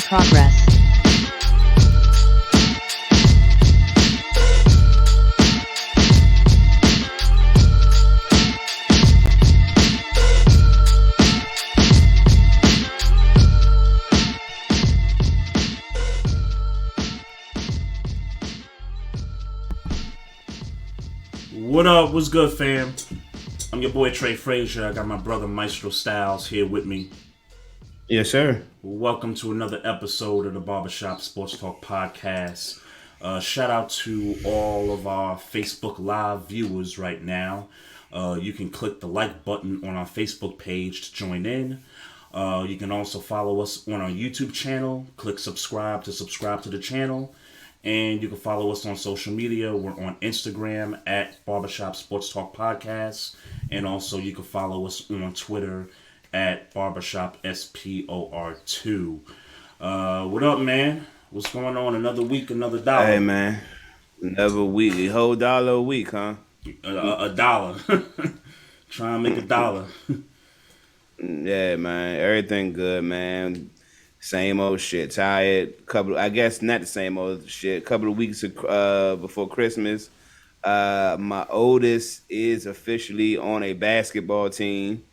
progress. What up? What's good, fam? I'm your boy Trey Fraser. I got my brother Maestro Styles here with me. Yes, sir. Welcome to another episode of the Barbershop Sports Talk Podcast. Shout out to all of our Facebook Live viewers right now. You can click the like button on our Facebook page to join in. You can also follow us on our YouTube channel. Click subscribe to the channel. And you can follow us on social media. We're on Instagram at Barbershop Sports Talk Podcast. And also you can follow us on Twitter at Barbershop SPOR2. What up, man? What's going on? Another week, another dollar. Hey, man. Another week. A whole dollar a week, huh? A dollar. Try and make a dollar. Yeah, man. Everything good, man. Same old shit. Tired. I guess not the same old shit. Couple of weeks before Christmas, my oldest is officially on a basketball team.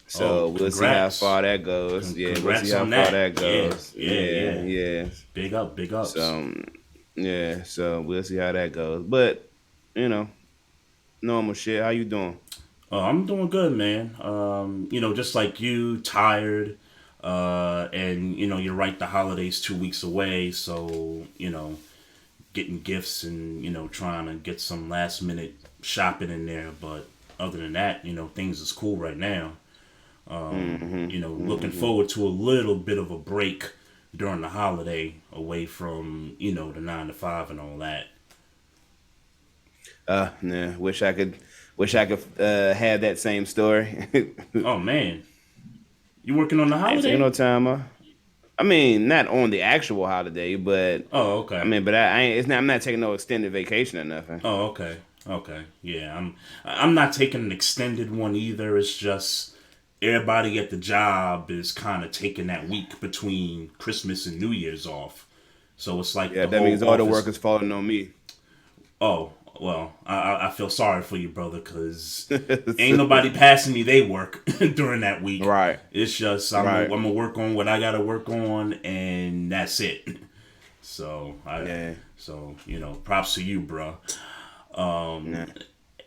So we'll see how far that goes. We'll see how far that goes. Yeah. Big up. So we'll see how that goes. But, normal shit. How you doing? I'm doing good, man. Just like you, tired. And you're right, the holidays 2 weeks away, so getting gifts and trying to get some last minute shopping in there, but other than that, things is cool right now. Looking forward to a little bit of a break during the holiday away from the 9 to 5 and all that. Wish I could have that same story. Oh man, you working on the holiday? Ain't no time. I mean, not on the actual holiday, but okay. I mean, but I'm not taking no extended vacation or nothing. Oh, okay. Yeah, I'm not taking an extended one either. It's just everybody at the job is kind of taking that week between Christmas and New Year's off. So it's like that means all the work is falling on me. Oh. Well, I feel sorry for you, brother, because ain't nobody passing me they work during that week. Right. It's just I'm going to work on what I got to work on, and that's it. So, props to you, bro.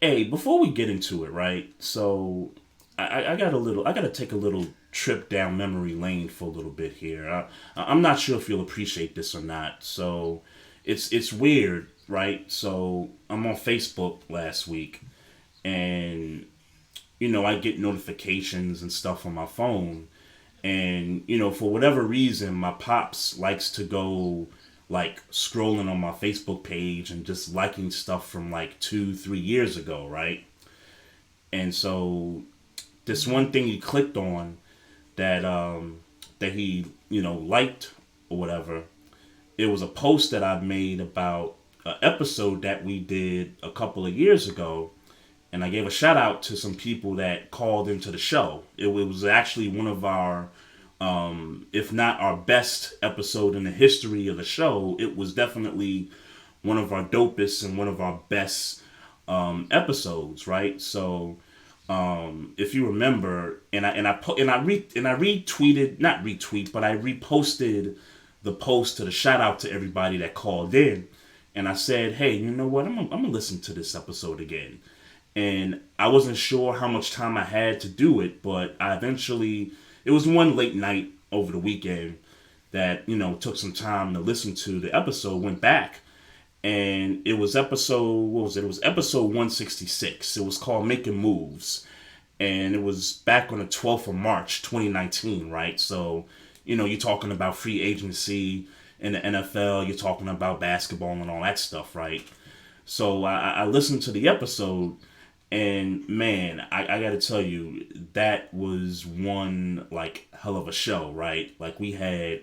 Hey, before we get into it, right? So, I got to take a little trip down memory lane for a little bit here. I'm not sure if you'll appreciate this or not. So, it's weird. Right, so I'm on Facebook last week, and I get notifications and stuff on my phone, and for whatever reason, my pops likes to go like scrolling on my Facebook page and just liking stuff from like 2-3 years ago, right? And so this one thing he clicked on that he liked or whatever, it was a post that I made about an episode that we did a couple of years ago, and I gave a shout out to some people that called into the show. It was actually one of our, if not our best episode in the history of the show, it was definitely one of our dopest and one of our best episodes, right? So if you remember, I reposted the post to the shout out to everybody that called in. And I said, hey, you know what? I'm gonna listen to this episode again. And I wasn't sure how much time I had to do it, but it was one late night over the weekend that, took some time to listen to the episode, went back. And it was episode, It was episode 166. It was called Making Moves. And it was back on the 12th of March, 2019, right? So, you're talking about free agency in the NFL, you're talking about basketball and all that stuff, right? So I listened to the episode, and man, I got to tell you, that was one like hell of a show, right? Like we had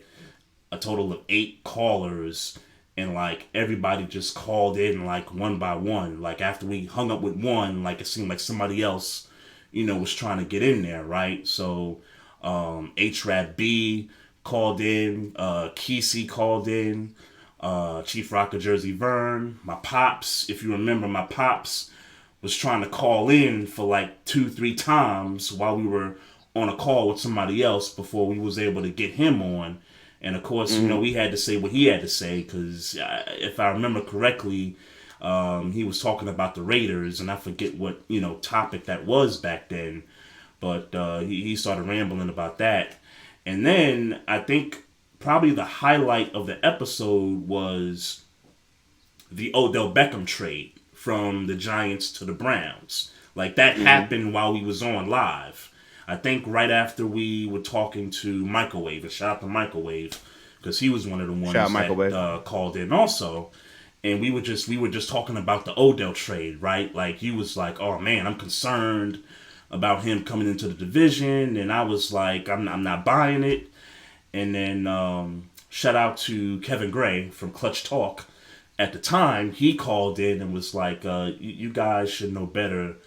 a total of 8 callers, and like everybody just called in like one by one. Like after we hung up with one, like it seemed like somebody else, was trying to get in there, right? So HRAB B called in. Kesey called in. Chief Rocker Jersey Vern. My pops, if you remember, my pops was trying to call in for like 2-3 times while we were on a call with somebody else before we was able to get him on. And of course, we had to say what he had to say because if I remember correctly, he was talking about the Raiders, and I forget what topic that was back then, but he started rambling about that. And then I think probably the highlight of the episode was the Odell Beckham trade from the Giants to the Browns. Like that happened while we was on live. I think right after we were talking to Microwave, and shout out to Microwave because he was one of the ones that called in also. And we were just talking about the Odell trade, right? Like he was like, "Oh man, I'm concerned about him coming into the division," and I was like, "I'm not buying it." And then shout out to Kevin Gray from Clutch Talk. At the time, he called in and was like, "You guys should know better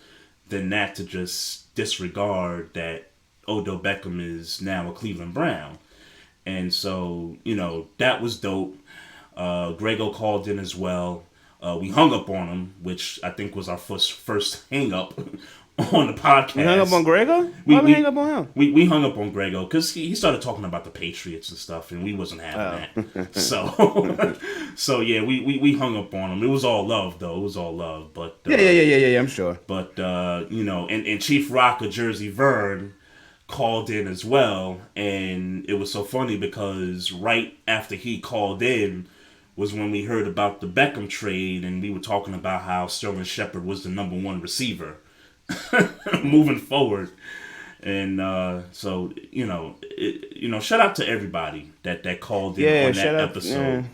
than that to just disregard that Odell Beckham is now a Cleveland Brown." And so that was dope. Grego called in as well. We hung up on him, which I think was our first hang up on the podcast. We hung up on Grego? Why we hang up on him? We hung up on Grego because he started talking about the Patriots and stuff, and we wasn't having that. So yeah, we hung up on him. It was all love, though. It was all love. But yeah, I'm sure. But and Chief Rocker Jersey Vern called in as well, and it was so funny because right after he called in was when we heard about the Beckham trade, and we were talking about how Sterling Shepard was the number one receiver moving forward. And so shout out to everybody that called in on that episode.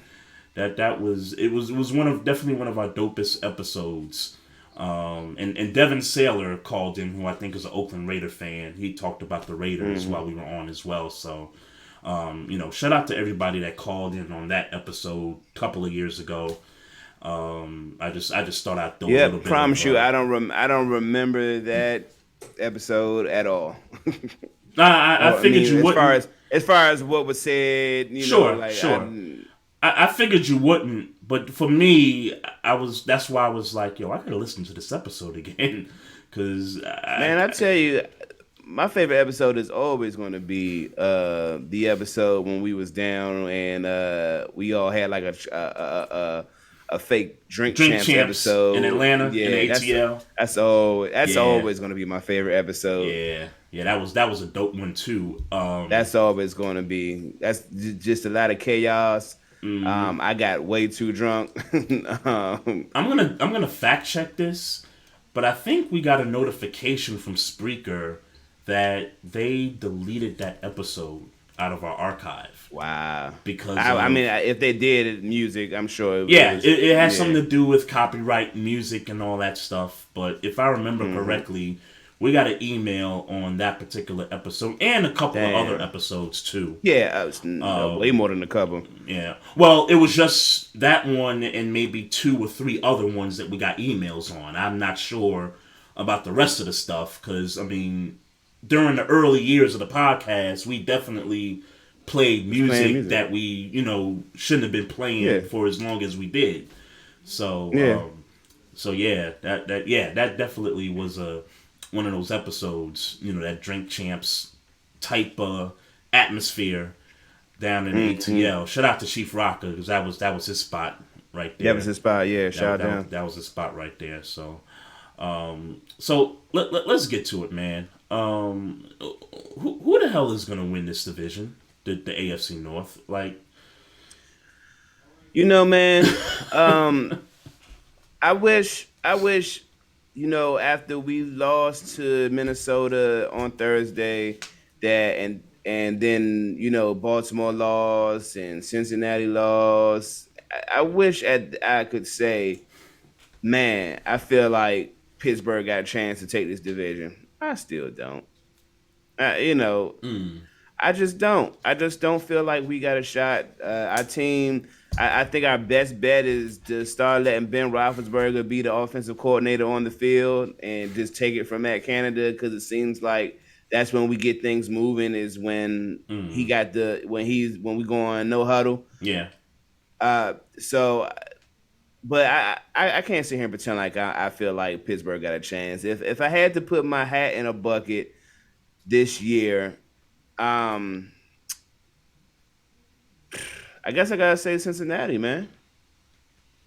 That was definitely one of our dopest episodes. And Devin Saylor called in, who I think is an Oakland Raider fan. He talked about the Raiders while we were on as well. So shout out to everybody that called in on that episode a couple of years ago. I just thought I'd throw a little bit. Promise you, I don't remember that episode at all. I figured you wouldn't. As far as what was said, sure. I figured you wouldn't, but for me, that's why I was like, yo, I gotta listen to this episode again, because I tell you, my favorite episode is always going to be the episode when we was down and we all had like a fake drink champs episode in Atlanta in ATL. That's always going to be my favorite episode. Yeah, that was a dope one too. That's always going to be. That's just a lot of chaos. I got way too drunk. I'm gonna fact check this, but I think we got a notification from Spreaker that they deleted that episode out of our archive. Wow. Because I mean, if they did music, I'm sure. It has something to do with copyright music and all that stuff. But if I remember correctly, we got an email on that particular episode and a couple of other episodes too. Yeah, way more than a couple. Yeah. Well, it was just that one and maybe 2 or 3 other ones that we got emails on. I'm not sure about the rest of the stuff because, I mean, during the early years of the podcast, we definitely played music that we, shouldn't have been playing for as long as we did. So, that definitely was one of those episodes, that Drink Champs type atmosphere down in ATL. Shout out to Chief Rocker because that was his spot right there. That was his spot, yeah. Shout out. That was his spot right there. So, let's get to it, man. Who the hell is gonna win this division? The AFC North, like, man. I wish. After we lost to Minnesota on Thursday, and then Baltimore lost and Cincinnati lost. I wish I could say, man, I feel like Pittsburgh got a chance to take this division. I still don't. I just don't. I just don't feel like we got a shot. Our team, I think our best bet is to start letting Ben Roethlisberger be the offensive coordinator on the field and just take it from Matt Canada because it seems like that's when we get things moving. Is when he Mm. got when we go on no huddle. Yeah. So, but I can't sit here and pretend like I feel like Pittsburgh got a chance. If I had to put my hat in a bucket this year, um, I guess I gotta say Cincinnati, man.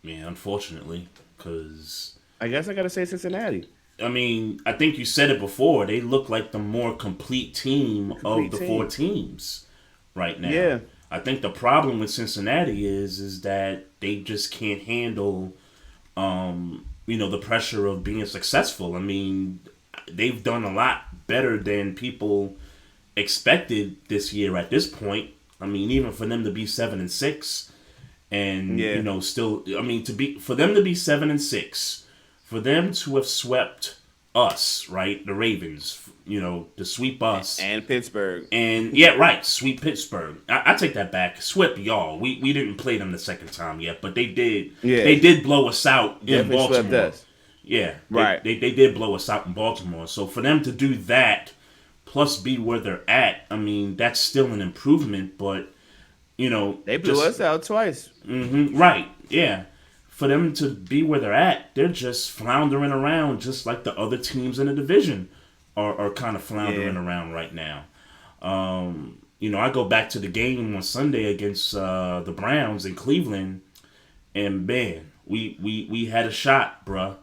Yeah, unfortunately, because I guess I gotta say Cincinnati. I mean, I think you said it before. They look like the more complete team of Complete the four team. teams right now. Yeah. I think the problem with Cincinnati is that they just can't handle, the pressure of being successful. I mean, they've done a lot better than people expected this year at this point. I mean, even for them to be 7-6, and Yeah. still, I mean, for them to be 7-6, for them to have swept us, right, the Ravens, to sweep us, And Pittsburgh. and yeah, right, sweep Pittsburgh. I take that back, swept y'all. We didn't play them the second time yet, but they did. Yeah. They did blow us out in Definitely swept Baltimore. us. Yeah, Right. they did blow us out in Baltimore. So for them to do that, plus be where they're at, I mean, that's still an improvement. But They blew just us out twice. right, yeah. For them to be where they're at, they're just floundering around, just like the other teams in the division are kind of floundering Yeah. around right now. I go back to the game on Sunday against the Browns in Cleveland, and man, we had a shot, bruh.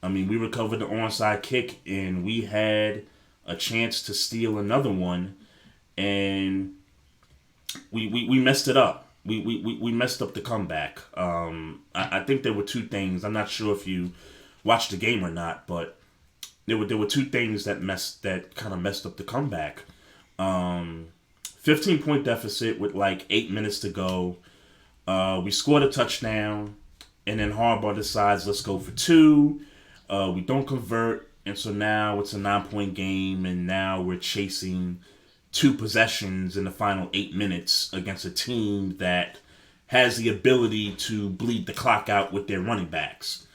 I mean, we recovered the onside kick, and we had a chance to steal another one, and we messed it up. We messed up the comeback. I think there were two things. I'm not sure if you watched the game or not, but there were two things that kind of messed up the comeback. 15-point deficit with like 8 minutes to go. We scored a touchdown, and then Harbaugh decides let's go for two. We don't convert, and so now it's a 9-point game, and now we're chasing two possessions in the final 8 minutes against a team that has the ability to bleed the clock out with their running backs.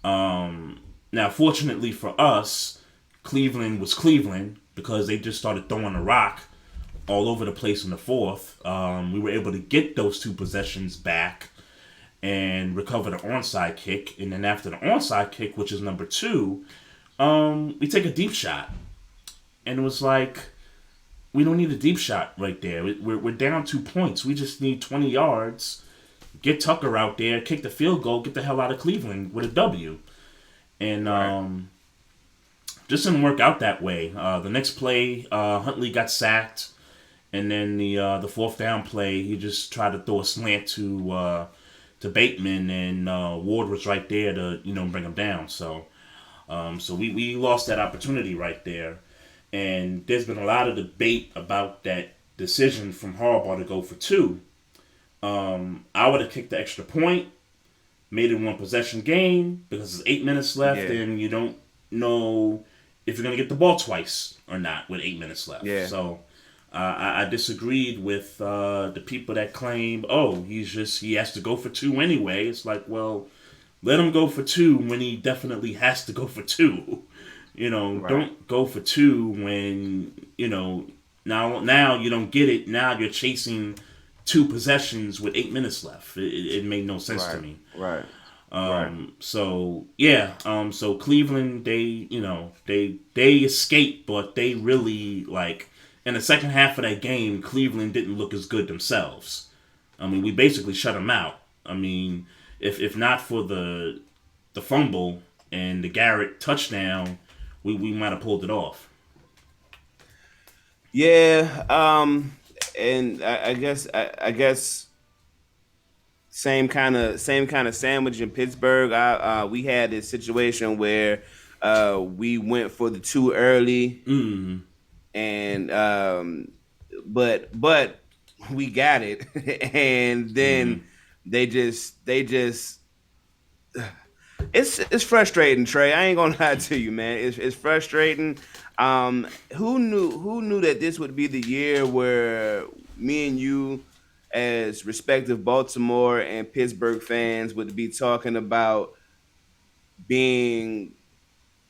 Now, fortunately for us, Cleveland was Cleveland because they just started throwing a rock all over the place in the fourth. We were able to get those two possessions back and recover the onside kick. And then after the onside kick, which is number two, we take a deep shot. And it was like, we don't need a deep shot right there. We're down 2 points. We just need 20 yards. Get Tucker out there, kick the field goal, get the hell out of Cleveland with a W. And just didn't work out that way. The next play, Huntley got sacked. And then the fourth down play, he just tried to throw a slant to Bateman, and Ward was right there to bring him down. So we lost that opportunity right there. And there's been a lot of debate about that decision from Harbaugh to go for two. I would have kicked the extra point, made it one possession game because there's 8 minutes left, Yeah. and you don't know if you're gonna get the ball twice or not with 8 minutes left. Yeah. So I disagreed with the people that claim, oh, he has to go for two anyway. It's like, well, let him go for two when he definitely has to go for two. Right. Don't go for two when now you don't get it. Now you're chasing two possessions with 8 minutes left. It made no sense to me. Right. So yeah. So Cleveland, they escaped, but they really like in the second half of that game, Cleveland didn't look as good themselves. I mean, we basically shut them out. I mean, if not for the fumble and the Garrett touchdown, we might have pulled it off. Yeah. And I guess same kind of sandwich in Pittsburgh. We had this situation where we went for the two early, and but we got it, and then they just it's frustrating, Trey. I ain't gonna lie to you, man. It's frustrating. Who knew that this would be the year where me and you, as respective Baltimore and Pittsburgh fans, would be talking about being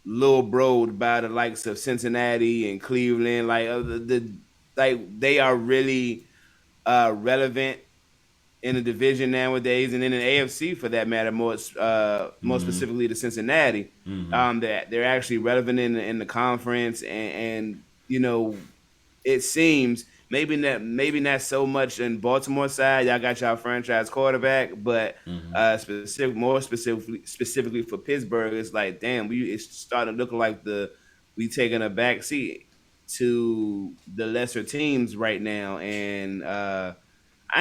little broed by the likes of Cincinnati and Cleveland. Like like they are really relevant in the division nowadays, and in the AFC for that matter, more Mm-hmm. specifically to Cincinnati. Mm-hmm. That they're actually relevant in the conference, and you know it seems maybe not so much in Baltimore side. Y'all got y'all franchise quarterback, but Mm-hmm. specifically for Pittsburgh, it's like damn, it's starting to look like we taking a back seat to the lesser teams right now, and I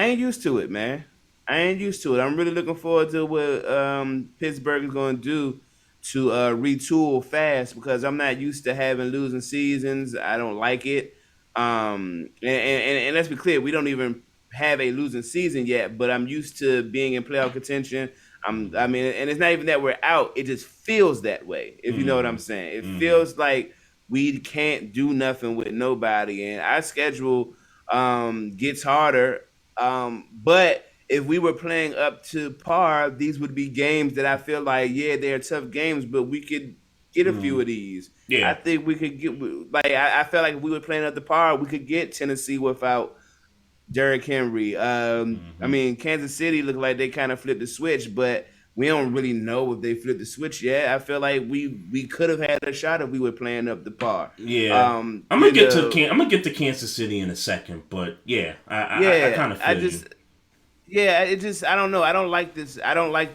ain't used to it, man. I ain't used to it. I'm really looking forward to what Pittsburgh is going to do to retool fast because I'm not used to having losing seasons. I don't like it. And let's be clear, we don't even have a losing season yet, but I'm used to being in playoff contention. I mean, and it's not even that we're out. It just feels that way, if you know what I'm Mm-hmm. saying. It Mm-hmm. feels like we can't do nothing with nobody, and our schedule gets harder but if we were playing up to par, these would be games that I feel like, yeah, they're tough games, but we could get a few Mm-hmm. of these. I Yeah. think we could get like I felt like if we were playing up to par, we could get Tennessee without Derrick Henry. I Mm-hmm. mean, Kansas City looked like they kind of flipped the switch, but we don't really know if they flipped the switch yet. I feel like we could have had a shot if we were playing up the par. Yeah. You know, I'm gonna get to Kansas City in a second, but yeah, I yeah, kind of feel you. it just I don't know. I don't like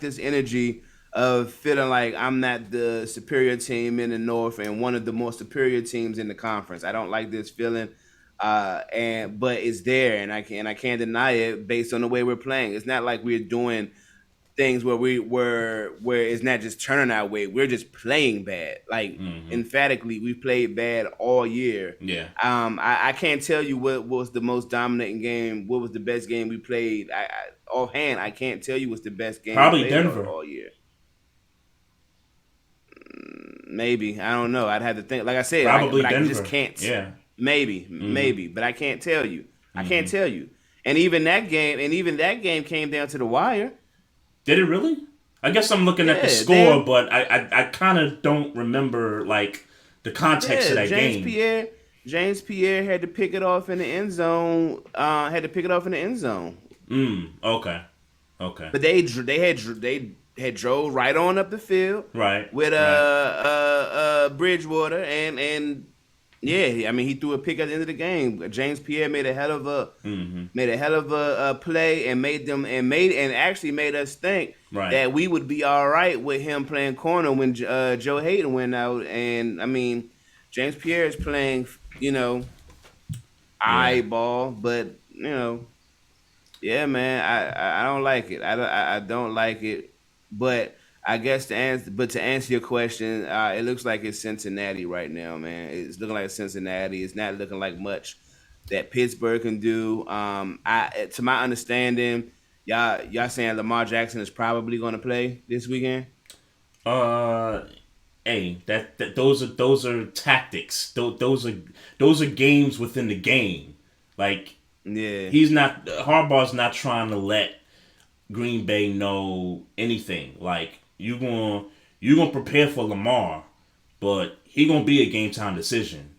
this energy of feeling like I'm not the superior team in the North and one of the more superior teams in the conference. I don't like this feeling. And but it's there and I can't deny it based on the way we're playing. It's not like we're doing things where it's not just turning our way. We're just playing bad. Like Mm-hmm. emphatically, we played bad all year. Yeah. I can't tell you what was the most dominant game. What was the best game we played? Offhand, I can't tell you what's the best game we Probably played Denver. all year. Maybe I don't know. I'd have to think. Like I said, Probably but I just Denver. can't. Yeah. Mm-hmm. Maybe, but I can't tell you. I can't Mm-hmm. tell you. And even that game came down to the wire. Did it really? I guess I'm looking at the Yeah, score, they but I kind of don't remember like the context of Yeah, that game. James Pierre had to pick it off in the end zone. Had to pick it off in the end zone. Okay. Okay. But they had drove right on up the field Right. with Right. Bridgewater and yeah, I mean he threw a pick at the end of the game. James Pierre Mm-hmm. made a hell of a play and actually made us think Right. that we would be all right with him playing corner when Joe Hayden went out. And I mean, James Pierre is playing, Yeah. eyeball, but yeah, man, I don't like it. I don't like it. But I guess to answer your question, it looks like it's Cincinnati right now, man. It's looking like Cincinnati. It's not looking like much that Pittsburgh can do. To my understanding, y'all saying Lamar Jackson is probably going to play this weekend. Uh. Hey, that those are tactics. Those are games within the game. Like Yeah, he's not Harbaugh's not trying to let Green Bay know anything. Like you gonna prepare for Lamar, but he gonna be a game time decision.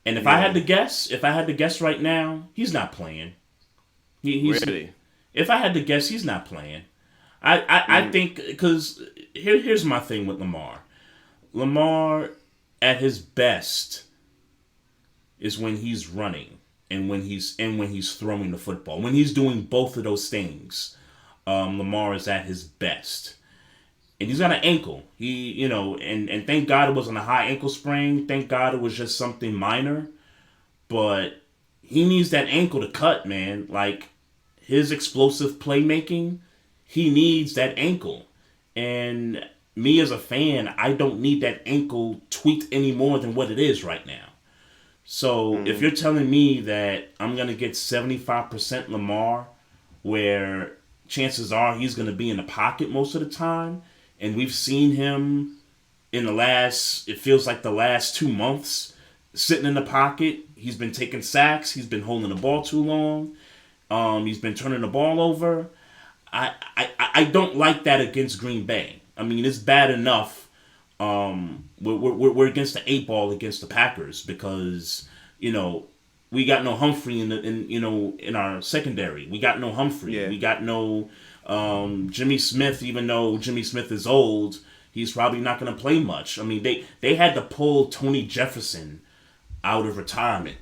And yeah, if I had to guess right now, he's not playing. He's really. if I had to guess, he's not playing. I Mm, think because here's my thing with Lamar. Lamar at his best is when he's running and when he's throwing the football. When he's doing both of those things, Lamar is at his best. And he's got an ankle. And thank God it wasn't a high ankle sprain. Thank God it was just something minor. But he needs that ankle to cut, man. Like his explosive playmaking, he needs that ankle. And me as a fan, I don't need that ankle tweaked any more than what it is right now. So if mm, you're telling me that I'm gonna get 75% Lamar, where chances are he's gonna be in the pocket most of the time, and we've seen him it feels like the last 2 months, sitting in the pocket. He's been taking sacks. He's been holding the ball too long. He's been turning the ball over. I don't like that against Green Bay. I mean, it's bad enough we're against the 8 ball against the Packers because we got no Humphrey in our secondary. We got no Humphrey. Yeah. We got no Jimmy Smith. Even though Jimmy Smith is old, he's probably not going to play much. I mean, they had to pull Tony Jefferson out of retirement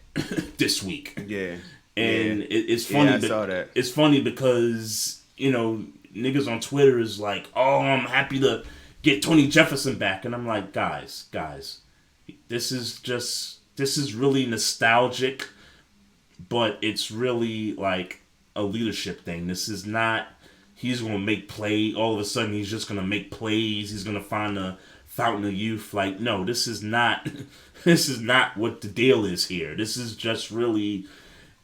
this week. Yeah. And it's funny. I saw that. It's funny because niggas on Twitter is like, "Oh, I'm happy to get Tony Jefferson back," and I'm like, guys, this is really nostalgic, but it's really like a leadership thing. This is not. He's gonna make play. All of a sudden, he's just gonna make plays. He's gonna find a fountain of youth. Like, no, this is not. This is not what the deal is here. This is just really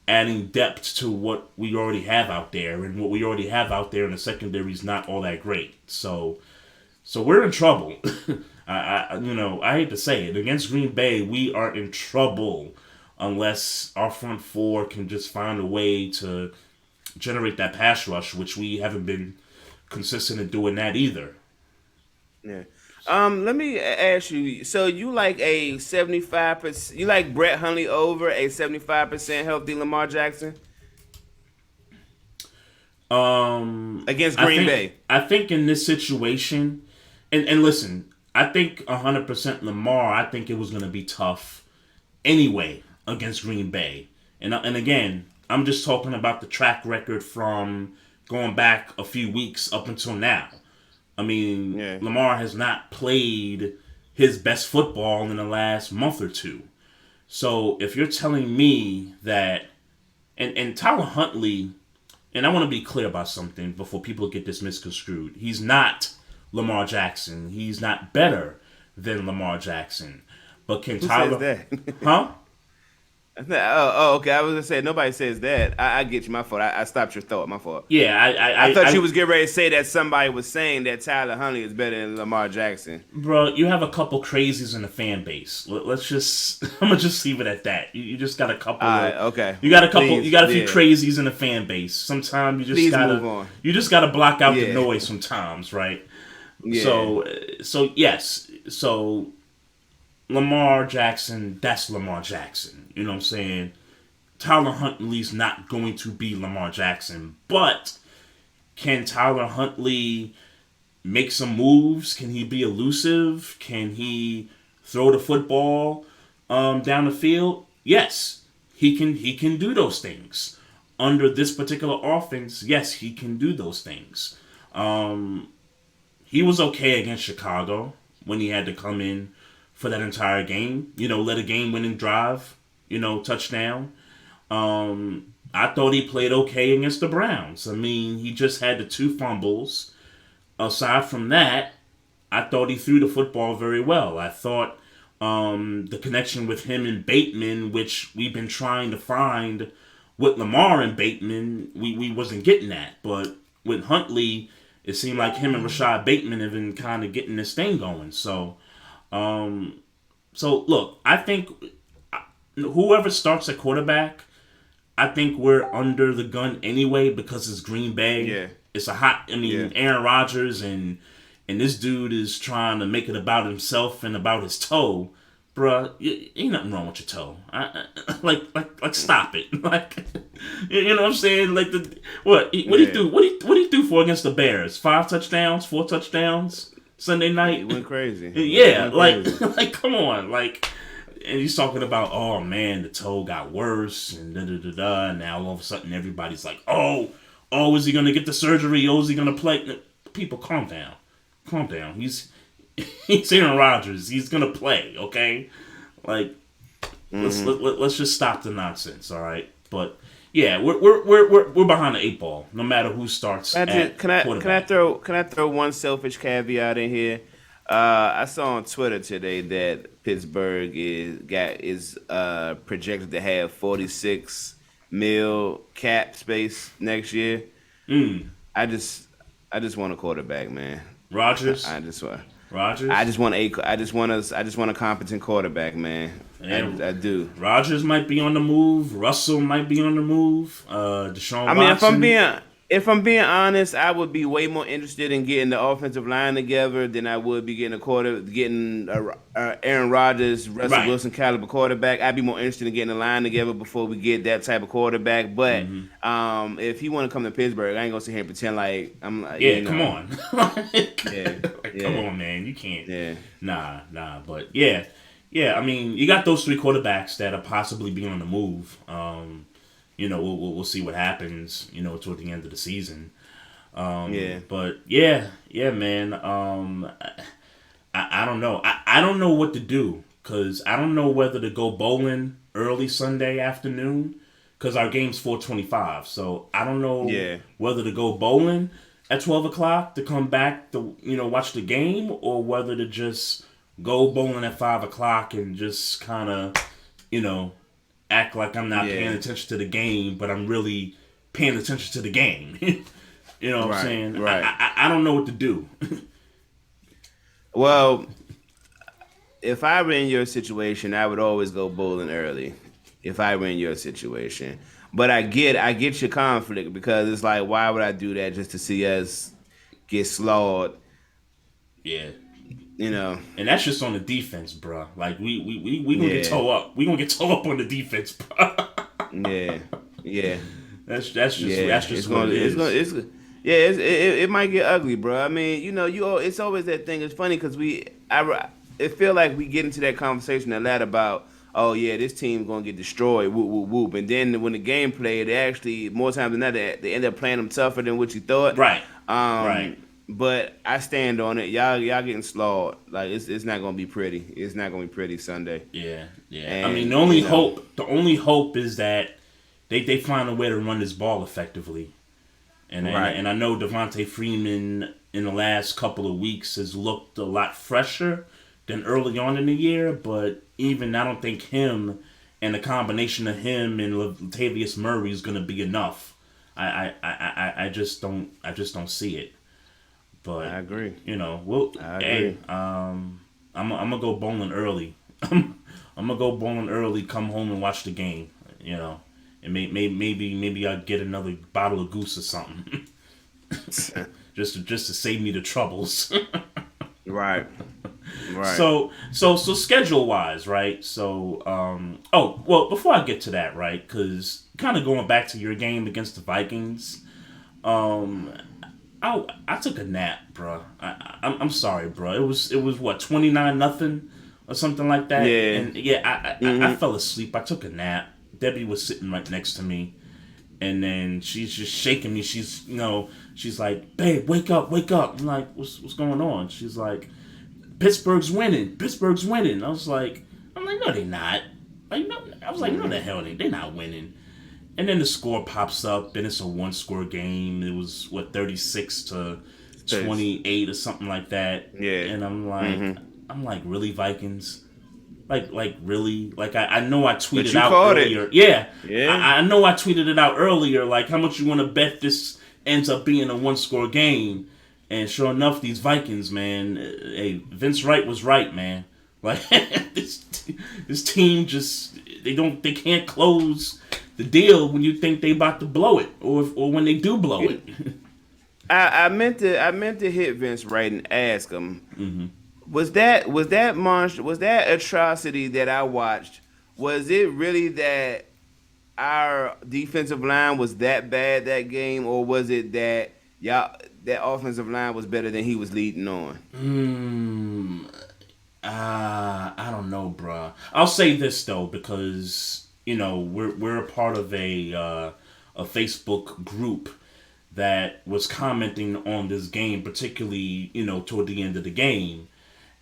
adding depth to what we already have out there, and what we already have out there in the secondary is not all that great. So we're in trouble. I hate to say it. Against Green Bay, we are in trouble unless our front four can just find a way to generate that pass rush, which we haven't been consistent in doing that either. Yeah. Let me ask you. So you like a 75%? You like Brett Hundley over a 75% healthy Lamar Jackson? Against Green Bay. I think in this situation, and listen, I think 100% Lamar. I think it was going to be tough anyway against Green Bay, and again, I'm just talking about the track record from going back a few weeks up until now. I mean, Lamar has not played his best football in the last month or two. So if you're telling me that, and Tyler Huntley, and I want to be clear about something before people get this misconstrued. He's not Lamar Jackson. He's not better than Lamar Jackson. But can Tyler... says that? Huh? Okay. I was gonna say nobody says that. I get you. My fault. I stopped your thought. My fault. Yeah, I thought you was getting ready to say that somebody was saying that Tyler Huntley is better than Lamar Jackson. Bro, you have a couple crazies in the fan base. Let's just. I'm gonna just leave it at that. You just got a couple. Okay. You got a couple. You got a few crazies in the fan base. Sometimes you just gotta. Move on. You just gotta block out the noise sometimes, right? Yeah. So yes. So Lamar Jackson, that's Lamar Jackson. You know what I'm saying? Tyler Huntley's not going to be Lamar Jackson. But can Tyler Huntley make some moves? Can he be elusive? Can he throw the football down the field? Yes. He can do those things. Under this particular offense, yes, he can do those things. He was okay against Chicago when he had to come in for that entire game. Let a game-winning drive. Touchdown. I thought he played okay against the Browns. I mean, he just had the 2 fumbles. Aside from that, I thought he threw the football very well. I thought the connection with him and Bateman, which we've been trying to find with Lamar and Bateman, we wasn't getting that. But with Huntley, it seemed like him and Rashad Bateman have been kind of getting this thing going. So look, I think whoever starts at quarterback, I think we're under the gun anyway because it's Green Bay. Yeah. It's Aaron Rodgers and this dude is trying to make it about himself and about his toe. Bruh, ain't nothing wrong with your toe. Like stop it. Like, you know what I'm saying? Like what he do? What he do for against the Bears? 5 touchdowns, 4 touchdowns Sunday night. He went crazy. Yeah, like come on, like. And he's talking about, oh man, the toe got worse, and da-da-da-da. And now all of a sudden everybody's like, oh, is he gonna get the surgery? Oh, is he gonna play? People, calm down. He's Aaron Rodgers. He's gonna play, okay? Like, let's just stop the nonsense, all right? But yeah, we're behind the 8 ball, no matter who starts. Can I throw one selfish caveat in here? I saw on Twitter today that Pittsburgh is projected to have $46 million cap space next year. I just want a quarterback, man. Rodgers. Rodgers. I just want a competent quarterback, man. I do. Rodgers might be on the move. Russell might be on the move. Deshaun Watson. If I'm being honest, I would be way more interested in getting the offensive line together than I would be getting Aaron Rodgers, Russell Right. Wilson caliber quarterback. I'd be more interested in getting the line together before we get that type of quarterback. But Hmm. if he want to come to Pittsburgh, I ain't gonna sit here and pretend like I'm, Yeah, come on. yeah, Like, come yeah, on, man. You can't. yeah. Nah. But yeah, yeah. I mean, you got those three quarterbacks that are possibly being on the move. We'll see what happens. Toward the end of the season. Yeah. But yeah, man. I don't know. I don't know what to do because I don't know whether to go bowling early Sunday afternoon because our game's 4:25. So I don't know Yeah. whether to go bowling at 12 o'clock to come back to watch the game or whether to just go bowling at 5 o'clock and just kind of act like I'm not paying Yeah. attention to the game, but I'm really paying attention to the game. You know what I'm Right. saying? Right. I don't know what to do. Well, if I were in your situation, I would always go bowling early. If I were in your situation, but I get your conflict because it's like, why would I do that just to see us get slaughtered? Yeah. You know? And that's just on the defense, bro. Like we gonna get Yeah, toe up. We gonna get toe up on the defense, bro. yeah, yeah, That's yeah. just what it is. Yeah. It might get ugly, bro. I mean, it's always that thing. It's funny because it feel like we get into that conversation a lot about, oh yeah, this team gonna get destroyed, whoop whoop whoop, and then when the game played, they actually more times than not they end up playing them tougher than what you thought. Right. Um, Right. but I stand on it. Y'all getting slaughtered. Like it's not gonna be pretty. It's not gonna be pretty Sunday. Yeah. Yeah. I mean, And the only hope is that they find a way to run this ball effectively. And right. and I know Devontae Freeman in the last couple of weeks has looked a lot fresher than early on in the year, but even I don't think him and the combination of him and Latavius Murray is going to be enough. I just don't see it. But I agree. I hey, agree. I'm gonna go bowling early. I'm gonna go bowling early. Come home and watch the game. And maybe I'll get another bottle of goose or something, just to save me the troubles. Right. Right. So schedule wise, right? So oh well, before I get to that, right? Because kind of going back to your game against the Vikings, um, I took a nap, bro. I'm sorry, bro. It was what 29-0 or something like that. Yeah. And yeah, I Hmm. fell asleep. I took a nap. Debbie was sitting right next to me, and then she's just shaking me. She's like, "Babe, wake up, wake up." I'm like, "What's going on?" She's like, "Pittsburgh's winning. Pittsburgh's winning." I'm like, "No, they're not." Like, no, I was like, "No, the hell they're not winning." And then the score pops up, and it's a one-score game. It was 36 to Thanks. 28 or something like that. Yeah. And Hmm. I'm like, really, Vikings? Like really? Like I know I But tweeted you out caught it. earlier. Yeah, Yeah. I know I tweeted it out earlier. Like, how much you want to bet this ends up being a one-score game? And sure enough, these Vikings, man. Hey, Vince Wright was right, man. Like this team just they can't close the deal when you think they about to blow it, or when they do blow it. I meant to hit Vince Wright and ask him. Was that atrocity that I watched? Was it really that our defensive line was that bad that game, or was it that that offensive line was better than he was leading on? I don't know, bruh. I'll say this though, because we're a part of a Facebook group that was commenting on this game, particularly toward the end of the game,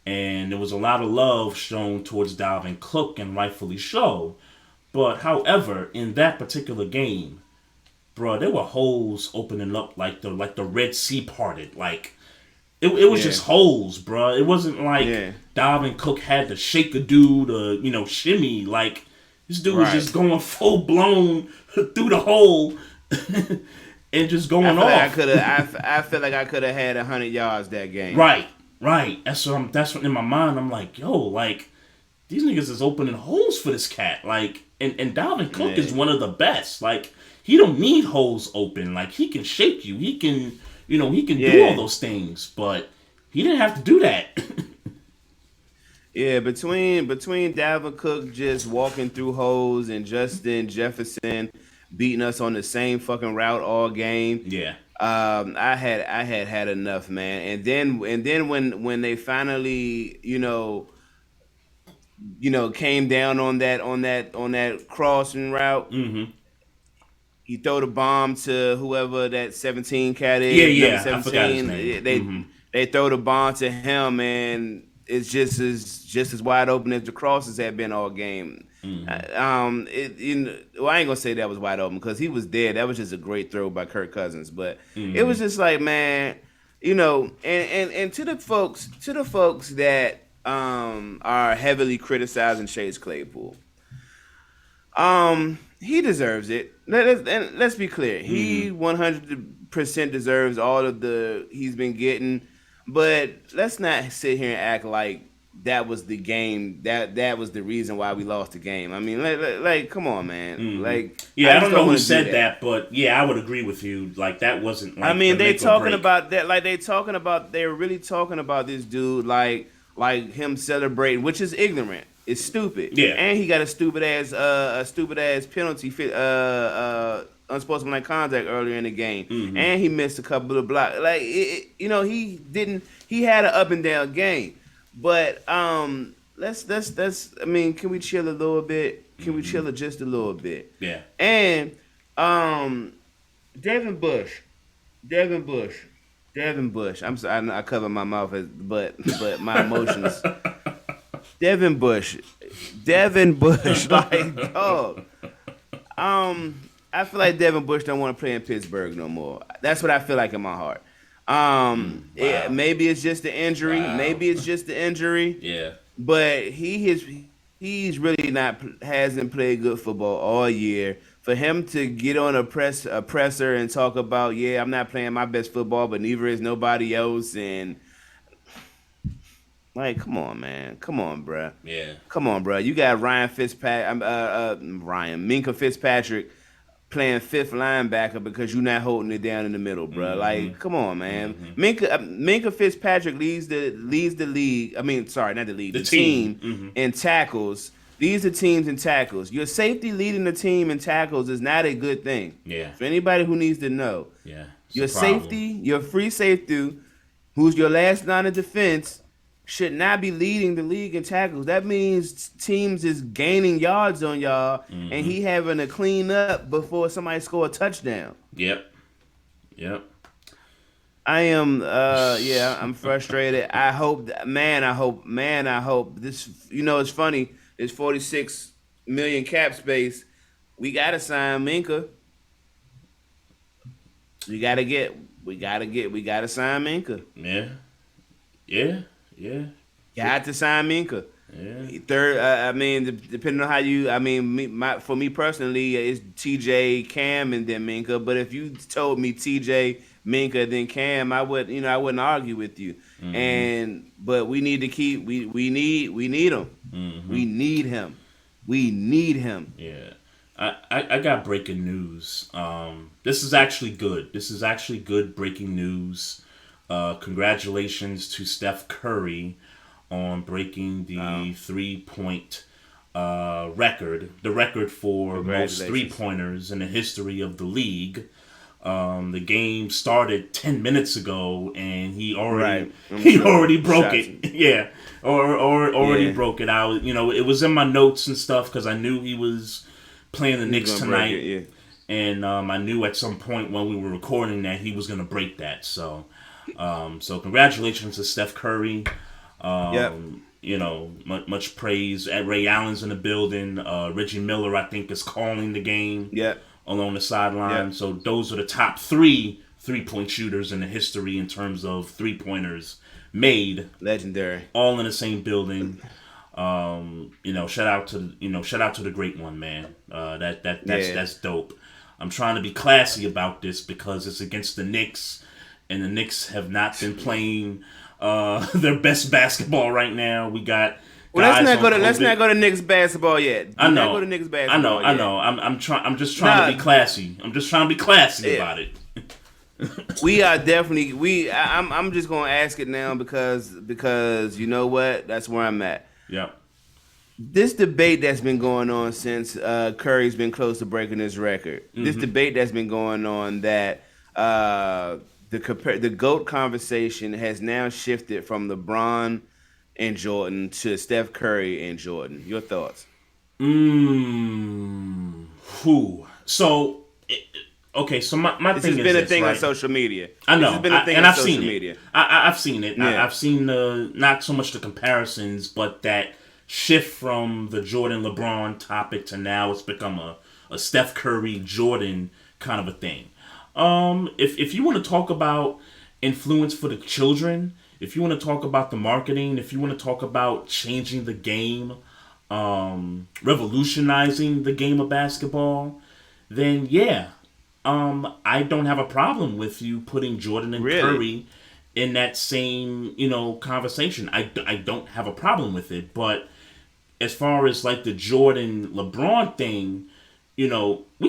and there was a lot of love shown towards Dalvin Cook, and rightfully so. But however, in that particular game, bruh, there were holes opening up like the Red Sea parted, like. It was Yeah, just holes, bruh. It wasn't like yeah, Dalvin Cook had to shake a dude or, shimmy. Like, this dude was right. just going full blown through the hole and just I going feel like I off. could have. I feel like I could have had 100 yards that game. Right. That's what in my mind, I'm like, yo, like, these niggas is opening holes for this cat. Like, and Dalvin Cook is one of the best. Like, he don't need holes open. Like, he can shape you. He can, he can do all those things. But he didn't have to do that. Yeah, between Dalvin Cook just walking through holes and Justin Jefferson beating us on the same fucking route all game. Yeah. I had enough, man. And then when they finally, came down on that crossing route, he throw the bomb to whoever that 17 cat is. Yeah. 17. I forgot his name. They throw the bomb to him, and it's just as wide open as the crosses had been all game. I ain't gonna say that was wide open because he was dead. That was just a great throw by Kirk Cousins, but it was just like, man, and to the folks that are heavily criticizing Chase Claypool, he deserves it. Let's be clear, he 100% deserves all of the he's been getting, but let's not sit here and act like that was the game. That was the reason why we lost the game. I mean, like come on, man. Like, I don't know who said that, but yeah, I would agree with you. Like, that wasn't. Like, I mean, they talking about that. Like, they're really talking about this dude. Like him celebrating, which is ignorant. It's stupid. Yeah, and he got a stupid ass penalty, unsportsmanlike contact earlier in the game, and he missed a couple of blocks. Like, he didn't. He had an up and down game. But let's I mean, can we chill a little bit? Can we chill just a little bit? Yeah. And Devin Bush. I'm sorry, I cover my mouth, but my emotions. Devin Bush, like, dog. I feel like Devin Bush don't want to play in Pittsburgh no more. That's what I feel like in my heart. Wow. Yeah, maybe it's just the injury. Yeah. But he's really hasn't played good football all year. For him to get on a presser and talk about, I'm not playing my best football, but neither is nobody else, and like, come on, man, come on, bruh. Yeah. Come on, bruh. You got Minka Fitzpatrick playing fifth linebacker because you're not holding it down in the middle, bro. Like, come on, man. Minka Fitzpatrick leads the league. I mean, sorry, not the league. The team in tackles. Leads the teams in tackles. Your safety leading the team in tackles is not a good thing. Yeah. For anybody who needs to know. Yeah. Your safety, your free safety, who's your last line of defense, should not be leading the league in tackles. That means teams is gaining yards on y'all, and he having to clean up before somebody score a touchdown. Yep. I am, I'm frustrated. I hope this. It's funny. There's 46 million cap space. We gotta sign Minka. We gotta sign Minka. Yeah. Got to sign Minka. Yeah. Third, depending on how you, for me personally, it's TJ, Cam, and then Minka. But if you told me TJ, Minka, then Cam, I wouldn't argue with you. But we need to keep. We need him. We need him. We need him. Yeah. I got breaking news. This is actually good. Good breaking news. Congratulations to Steph Curry on breaking the 3-point record. The record for most 3-pointers in the history of the league. The game started 10 minutes ago, and he already broke it. Yeah, already broke it out. It was in my notes and stuff because I knew he was playing the Knicks tonight, and I knew at some point when we were recording that he was gonna break that. So congratulations to Steph Curry. Much praise. Ray Allen's in the building. Reggie Miller, I think, is calling the game. Along the sideline. So those are the top 3-point shooters in the history in terms of 3-pointers made. Legendary. All in the same building. Shout out to the great one, man. That's dope. I'm trying to be classy about this because it's against the Knicks, and the Knicks have not been playing their best basketball right now. We got Well, guys on let's COVID. not go to Knicks basketball yet. I know. Not go to Knicks basketball I yet. know. I'm just trying to be classy. I'm just trying to be classy about it. We are definitely I'm just gonna ask it now because you know what? That's where I'm at. Yeah. This debate that's been going on since Curry's been close to breaking his record. Mm-hmm. This debate that's been going on that the GOAT conversation has now shifted from LeBron and Jordan to Steph Curry and Jordan. Your thoughts? So, okay. So my this thing is has been a thing right? on social media. I know, this has been a thing on I've social seen media. It. I've seen it. Yeah. I've seen not so much the comparisons, but that shift from the Jordan LeBron topic to now it's become a Steph Curry Jordan kind of a thing. If you want to talk about influence for the children, if you want to talk about the marketing, if you want to talk about changing the game, revolutionizing the game of basketball, then yeah, I don't have a problem with you putting Jordan and Curry in that same, conversation. I don't have a problem with it. But as far as like the Jordan LeBron thing, we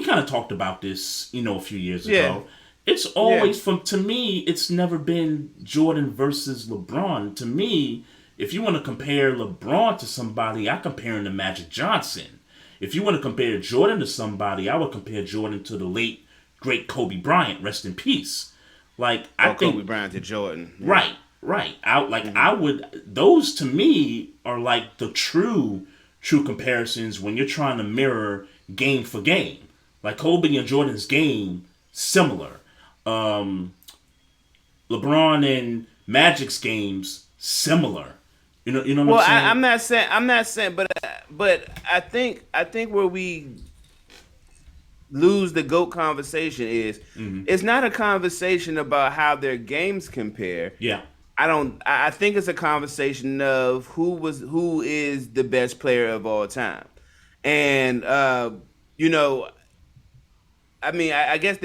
kind of talked about this, a few years ago. It's always to me, it's never been Jordan versus LeBron. To me, if you want to compare LeBron to somebody, I compare him to Magic Johnson. If you want to compare Jordan to somebody, I would compare Jordan to the late, great Kobe Bryant, rest in peace. Like, I think Kobe Bryant to Jordan. Yeah. Right. I would, those to me are like the true comparisons when you're trying to mirror game for game. Like Kobe and Jordan's game, similar. LeBron and Magic's games, similar. You know what I'm saying? I'm not saying, but I think where we lose the GOAT conversation is it's not a conversation about how their games compare. Yeah. I think it's a conversation of who is the best player of all time. And I mean, I guess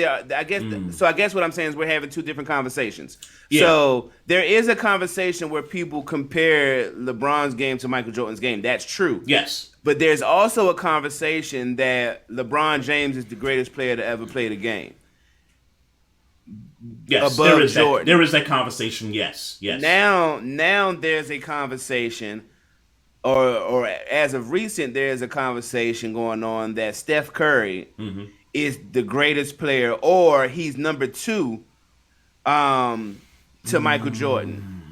so I guess what I'm saying is we're having two different conversations. Yeah. So there is a conversation where people compare LeBron's game to Michael Jordan's game. That's true. Yes. But there's also a conversation that LeBron James is the greatest player to ever play the game. Yes, there is Jordan. There is that conversation. Yes. Now there's a conversation, or as of recent, there's a conversation going on that Steph Curry is the greatest player, or he's number 2 to Michael Jordan.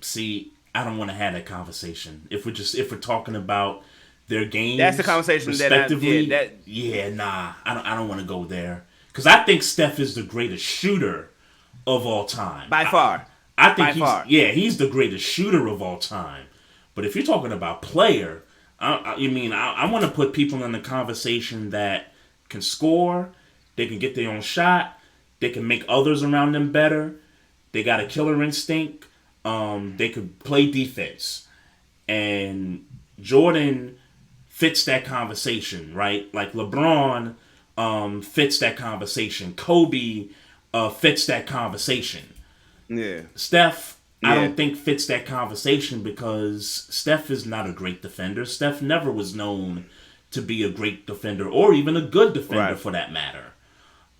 See, I don't want to have that conversation. If we're talking about their games, that's the conversation respectively. I don't want to go there because I think Steph is the greatest shooter of all time by far. I think he's the greatest shooter of all time. But if you're talking about player, I want to put people in the conversation that can score, they can get their own shot, they can make others around them better, they got a killer instinct, they could play defense. And Jordan fits that conversation, right? Like LeBron fits that conversation. Kobe fits that conversation. Yeah. Steph, I don't think fits that conversation because Steph is not a great defender. Steph never was known to be a great defender or even a good defender for that matter.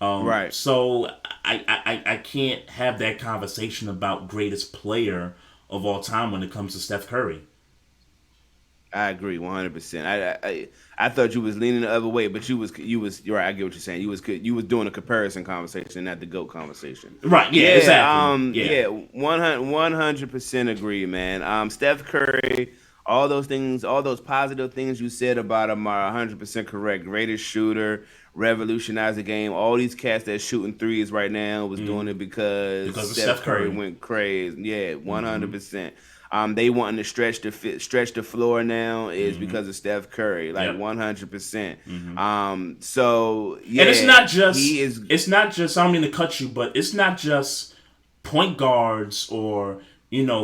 Right. So I can't have that conversation about greatest player of all time when it comes to Steph Curry. I agree 100%. I thought you was leaning the other way, but you was you're right. I get what you're saying. You was doing a comparison conversation, not the GOAT conversation. Right. Yeah. Exactly. 100% agree, man. Steph Curry, all those things, all those positive things you said about him are 100% correct. Greatest shooter, revolutionized the game. All these cats that shooting threes right now was doing it because Steph Curry went crazy. Yeah, 100%. They wanting to stretch the floor now is because of Steph Curry, like 100%. So yeah, and it's not just It's not just. I don't mean to cut you, but it's not just point guards or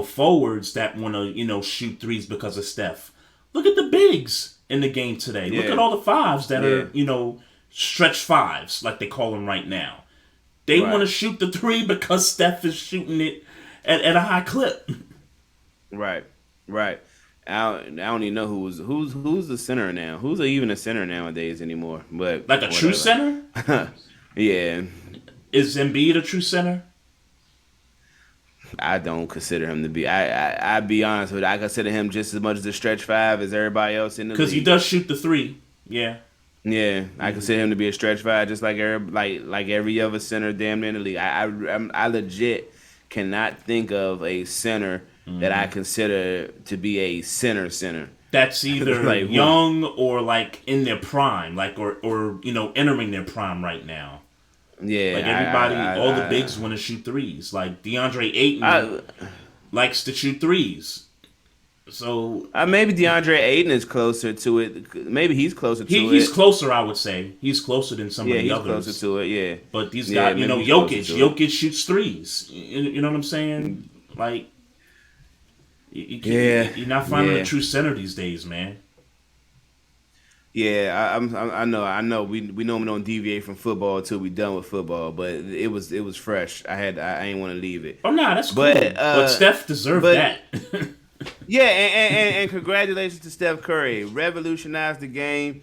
forwards that want to shoot threes because of Steph. Look at the bigs in the game today. Look at all the fives that are stretch fives like they call them right now. They want to shoot the three because Steph is shooting it at a high clip. Right. don't even know who's the center now. Who's even a center nowadays anymore? But Like a true whatever. center? Yeah, Is Embiid a true center? I don't consider him to be. I be honest with you. I consider him just as much as a stretch five as everybody else in the Because league. he does shoot the three. Yeah. Yeah, I consider him to be a stretch five, just like every other center damn near in the league. I legit cannot think of a center that I consider to be a center. That's either Like, young or like in their prime, like or entering their prime right now. Yeah, Like everybody, all the bigs want to shoot threes. Like DeAndre Ayton likes to shoot threes. So maybe DeAndre Ayton is closer to it. Maybe he's closer to it. He's closer, I would say. He's closer than some of the others. Yeah, he's closer to it. Yeah, but these guys, Jokic shoots threes. You know what I'm saying? Like, you're not finding a true center these days, man. Yeah, I know. We normally don't deviate from football until we done with football, but it was fresh. I ain't want to leave it. Oh no, that's cool. But Steph deserved that. Yeah, and congratulations to Steph Curry, revolutionized the game.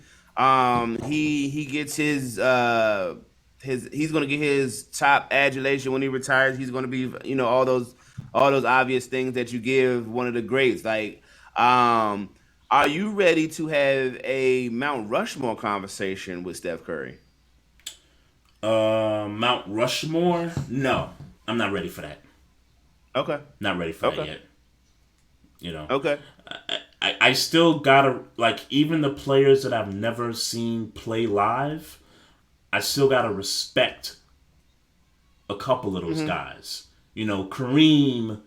He gets his he's gonna get his top adulation when he retires. He's gonna be all those obvious things that you give one of the greats. Like, are you ready to have a Mount Rushmore conversation with Steph Curry? Mount Rushmore? No, I'm not ready for that. Okay, not ready for that yet. Okay. I still gotta, like, even the players that I've never seen play live, I still gotta respect a couple of those guys. Kareem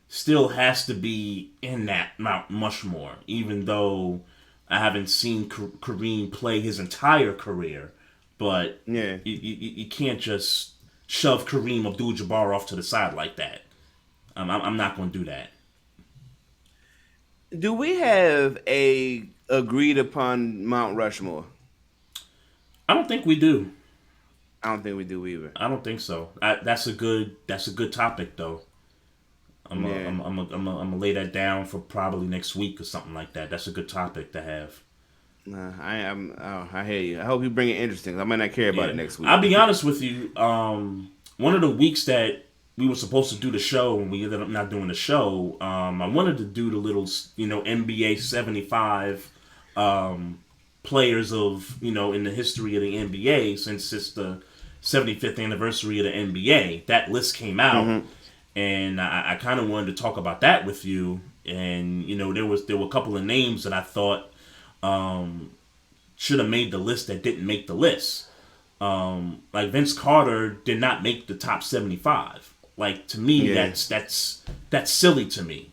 still has to be in that Mount Rushmore, even though I haven't seen Kareem play his entire career. But yeah, you can't just shove Kareem Abdul-Jabbar off to the side like that. I'm not going to do that. Do we have a agreed upon Mount Rushmore? I don't think we do. I don't think we do either. I don't think so. That's a good topic though. I'm gonna lay that down for probably next week or something like that. That's a good topic to have. I hear you. I hope you bring it interesting. I might not care about it next week. I'll be honest with you. One of the weeks that we were supposed to do the show and we ended up not doing the show, I wanted to do the little, NBA 75 players of, in the history of the NBA since it's the 75th anniversary of the NBA. That list came out, and I kind of wanted to talk about that with you. And, there were a couple of names that I thought should have made the list that didn't make the list. Like Vince Carter did not make the top 75. Like, to me, that's silly to me.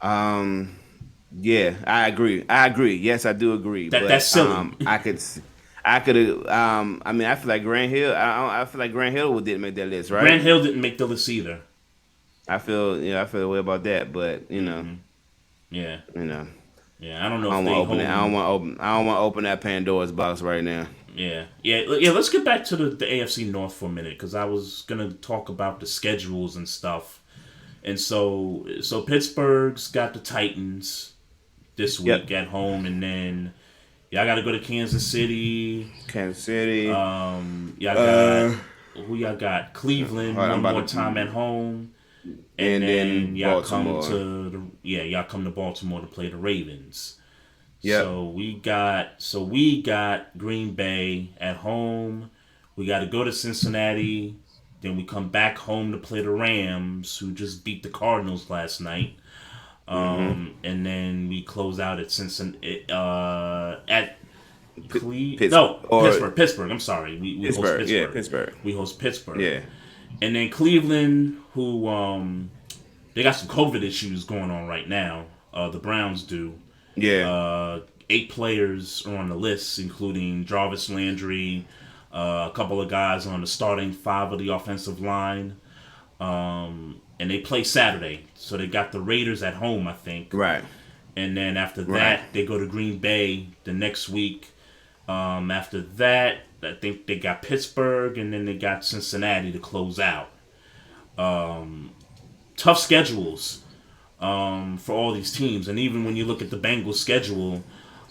Yeah, I agree. Yes, I do agree. That's silly. I could. I mean, I feel like Grant Hill. I feel like Grant Hill didn't make that list, right? Grant Hill didn't make the list either. I feel a way about that, but Yeah. Yeah, I don't know. I don't want to open that Pandora's box right now. Yeah. Let's get back to the AFC North for a minute, because I was gonna talk about the schedules and stuff. And so Pittsburgh's got the Titans this week at home, and then y'all got to go to Kansas City. Y'all got who y'all got? Cleveland one more time at home, and then y'all Baltimore. y'all come to Baltimore to play the Ravens. Yep. So we got Green Bay at home. We got to go to Cincinnati. Then we come back home to play the Rams, who just beat the Cardinals last night. And then we close out at Cincinnati. Pittsburgh. I'm sorry. We host Pittsburgh. Yeah, Pittsburgh. We host Pittsburgh. Yeah. And then Cleveland, who they got some COVID issues going on right now. The Browns do. Yeah. 8 players are on the list, including Jarvis Landry, a couple of guys on the starting 5 of the offensive line. And they play Saturday. So they got the Raiders at home, I think. Right. And then after that, they go to Green Bay the next week. After that, I think they got Pittsburgh, and then they got Cincinnati to close out. Tough schedules. for all these teams. And even when you look at the Bengals schedule,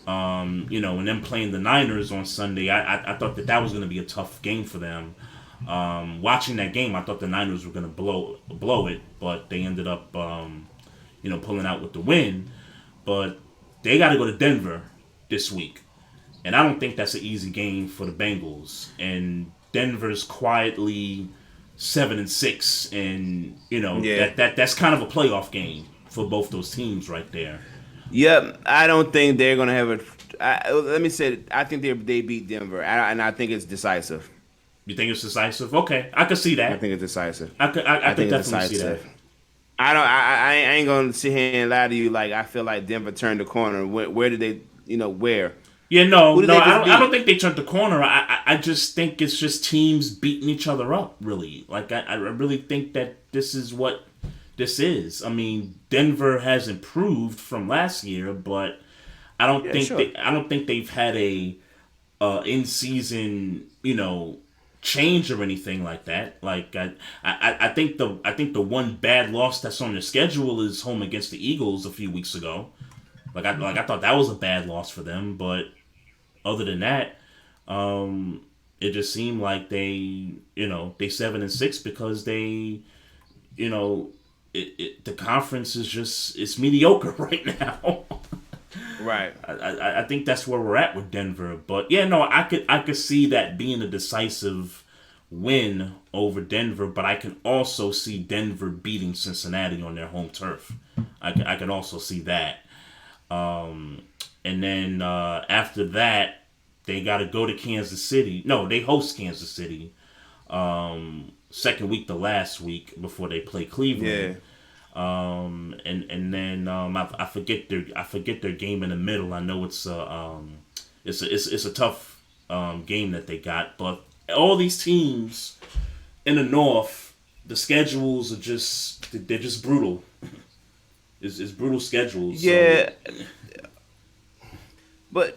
and them playing the Niners on Sunday, I thought that was going to be a tough game for them. Watching that game, I thought the Niners were going to blow it, but they ended up, pulling out with the win. But they got to go to Denver this week, and I don't think that's an easy game for the Bengals. And Denver's quietly 7-6, and that's kind of a playoff game for both those teams right there. Yep, I don't think they're gonna have let me say, I think they beat Denver, and I think it's decisive. You think it's decisive? Okay, I could see that. I think it's decisive. I could definitely see that. I ain't gonna sit here and lie to you. Like, I feel like Denver turned the corner. Where did they? Where? Yeah, no, I don't think they turned the corner. I just think it's just teams beating each other up. Really, like I really think that this is what this is. I mean, Denver has improved from last year, but I don't think they've had a in season change or anything like that. Like I think the one bad loss that's on their schedule is home against the Eagles a few weeks ago. Like I thought that was a bad loss for them, but other than that, it just seemed like they 7-6 because they the conference is it's mediocre right now. Right. I think that's where we're at with Denver. But yeah, no, I could see that being a decisive win over Denver, but I can also see Denver beating Cincinnati on their home turf. I can also see that. And then after that, they got to go to Kansas City. No, they host Kansas City. Second week to last week before they play Cleveland. Yeah. And then I forget their game in the middle. I know it's a tough game that they got, but all these teams in the North, the schedules are they're just brutal. It's brutal schedules. Yeah. So.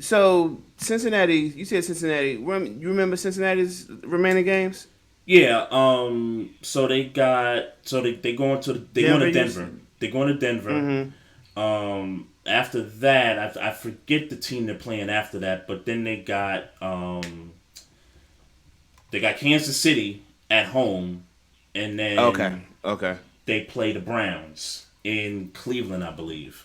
So Cincinnati, you said Cincinnati. You remember Cincinnati's remaining games? Yeah. So they going to Denver. They're going to Denver. Mm-hmm. After that, I forget the team they're playing after that, but then they got Kansas City at home, and then okay. They play the Browns in Cleveland, I believe.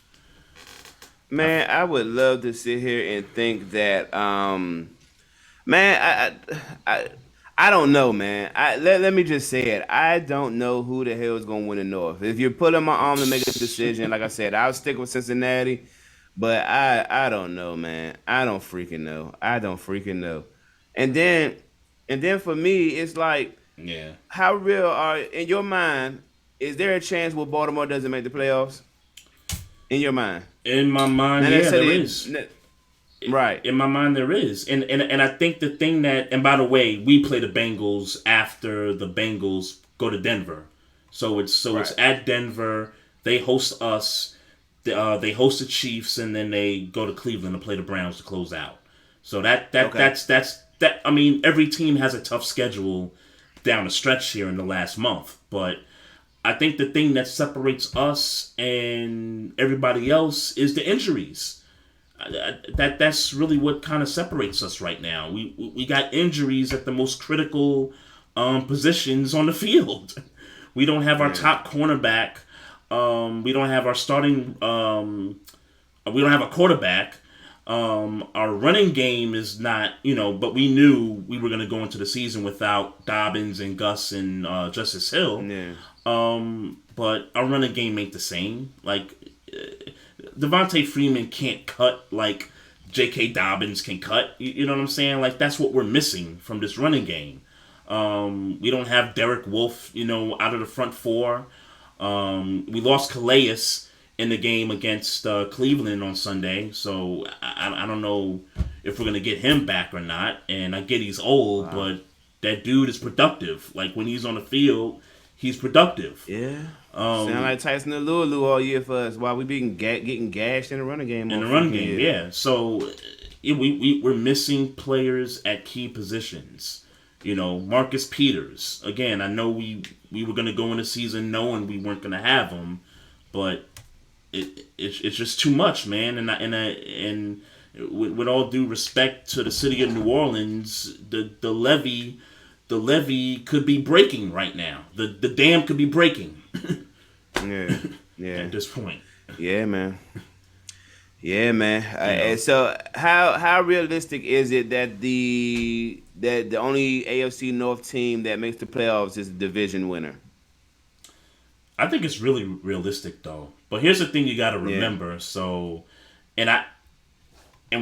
Man, I would love to sit here and think that, man, I don't know, man. Let me just say it. I don't know who the hell is going to win the North. If you're pulling my arm to make a decision, like I said, I'll stick with Cincinnati, but I don't know, man. I don't freaking know. And then for me, it's like, yeah, how real in your mind, is there a chance where Baltimore doesn't make the playoffs? In your mind? In my mind, yeah, there is. Right. In my mind, there is. And I think the thing that... And by the way, we play the Bengals after the Bengals go to Denver. So it's at Denver. They host us. They host the Chiefs, and then they go to Cleveland to play the Browns to close out. So that's... I mean, every team has a tough schedule down the stretch here in the last month. But I think the thing that separates us and everybody else is the injuries. That's really what kind of separates us right now. We got injuries at the most critical positions on the field. We don't have our top cornerback. We don't have our starting. We don't have a quarterback. Our running game is not, but we knew we were going to go into the season without Dobbins and Gus and Justice Hill. Yeah. But our running game ain't the same. Like, Devontae Freeman can't cut like J.K. Dobbins can cut. You know what I'm saying? Like, that's what we're missing from this running game. We don't have Derek Wolfe, out of the front four. We lost Calais in the game against Cleveland on Sunday, so I don't know if we're going to get him back or not. And I get he's old, but that dude is productive. Like, when he's on the field, he's productive. Yeah. Sound like Tyson Alulu all year for us while we getting gashed in the running game. In the running game, yeah. So we're missing players at key positions. Marcus Peters. Again, I know we were going to go in the season knowing we weren't going to have him, but it's just too much, man. And with all due respect to the city of New Orleans, the levee could be breaking right now. The dam could be breaking. Yeah. At this point. Yeah, man. And so how realistic is it that the only AFC North team that makes the playoffs is the division winner? I think it's really realistic though. But here's the thing you got to remember. Yeah. So, and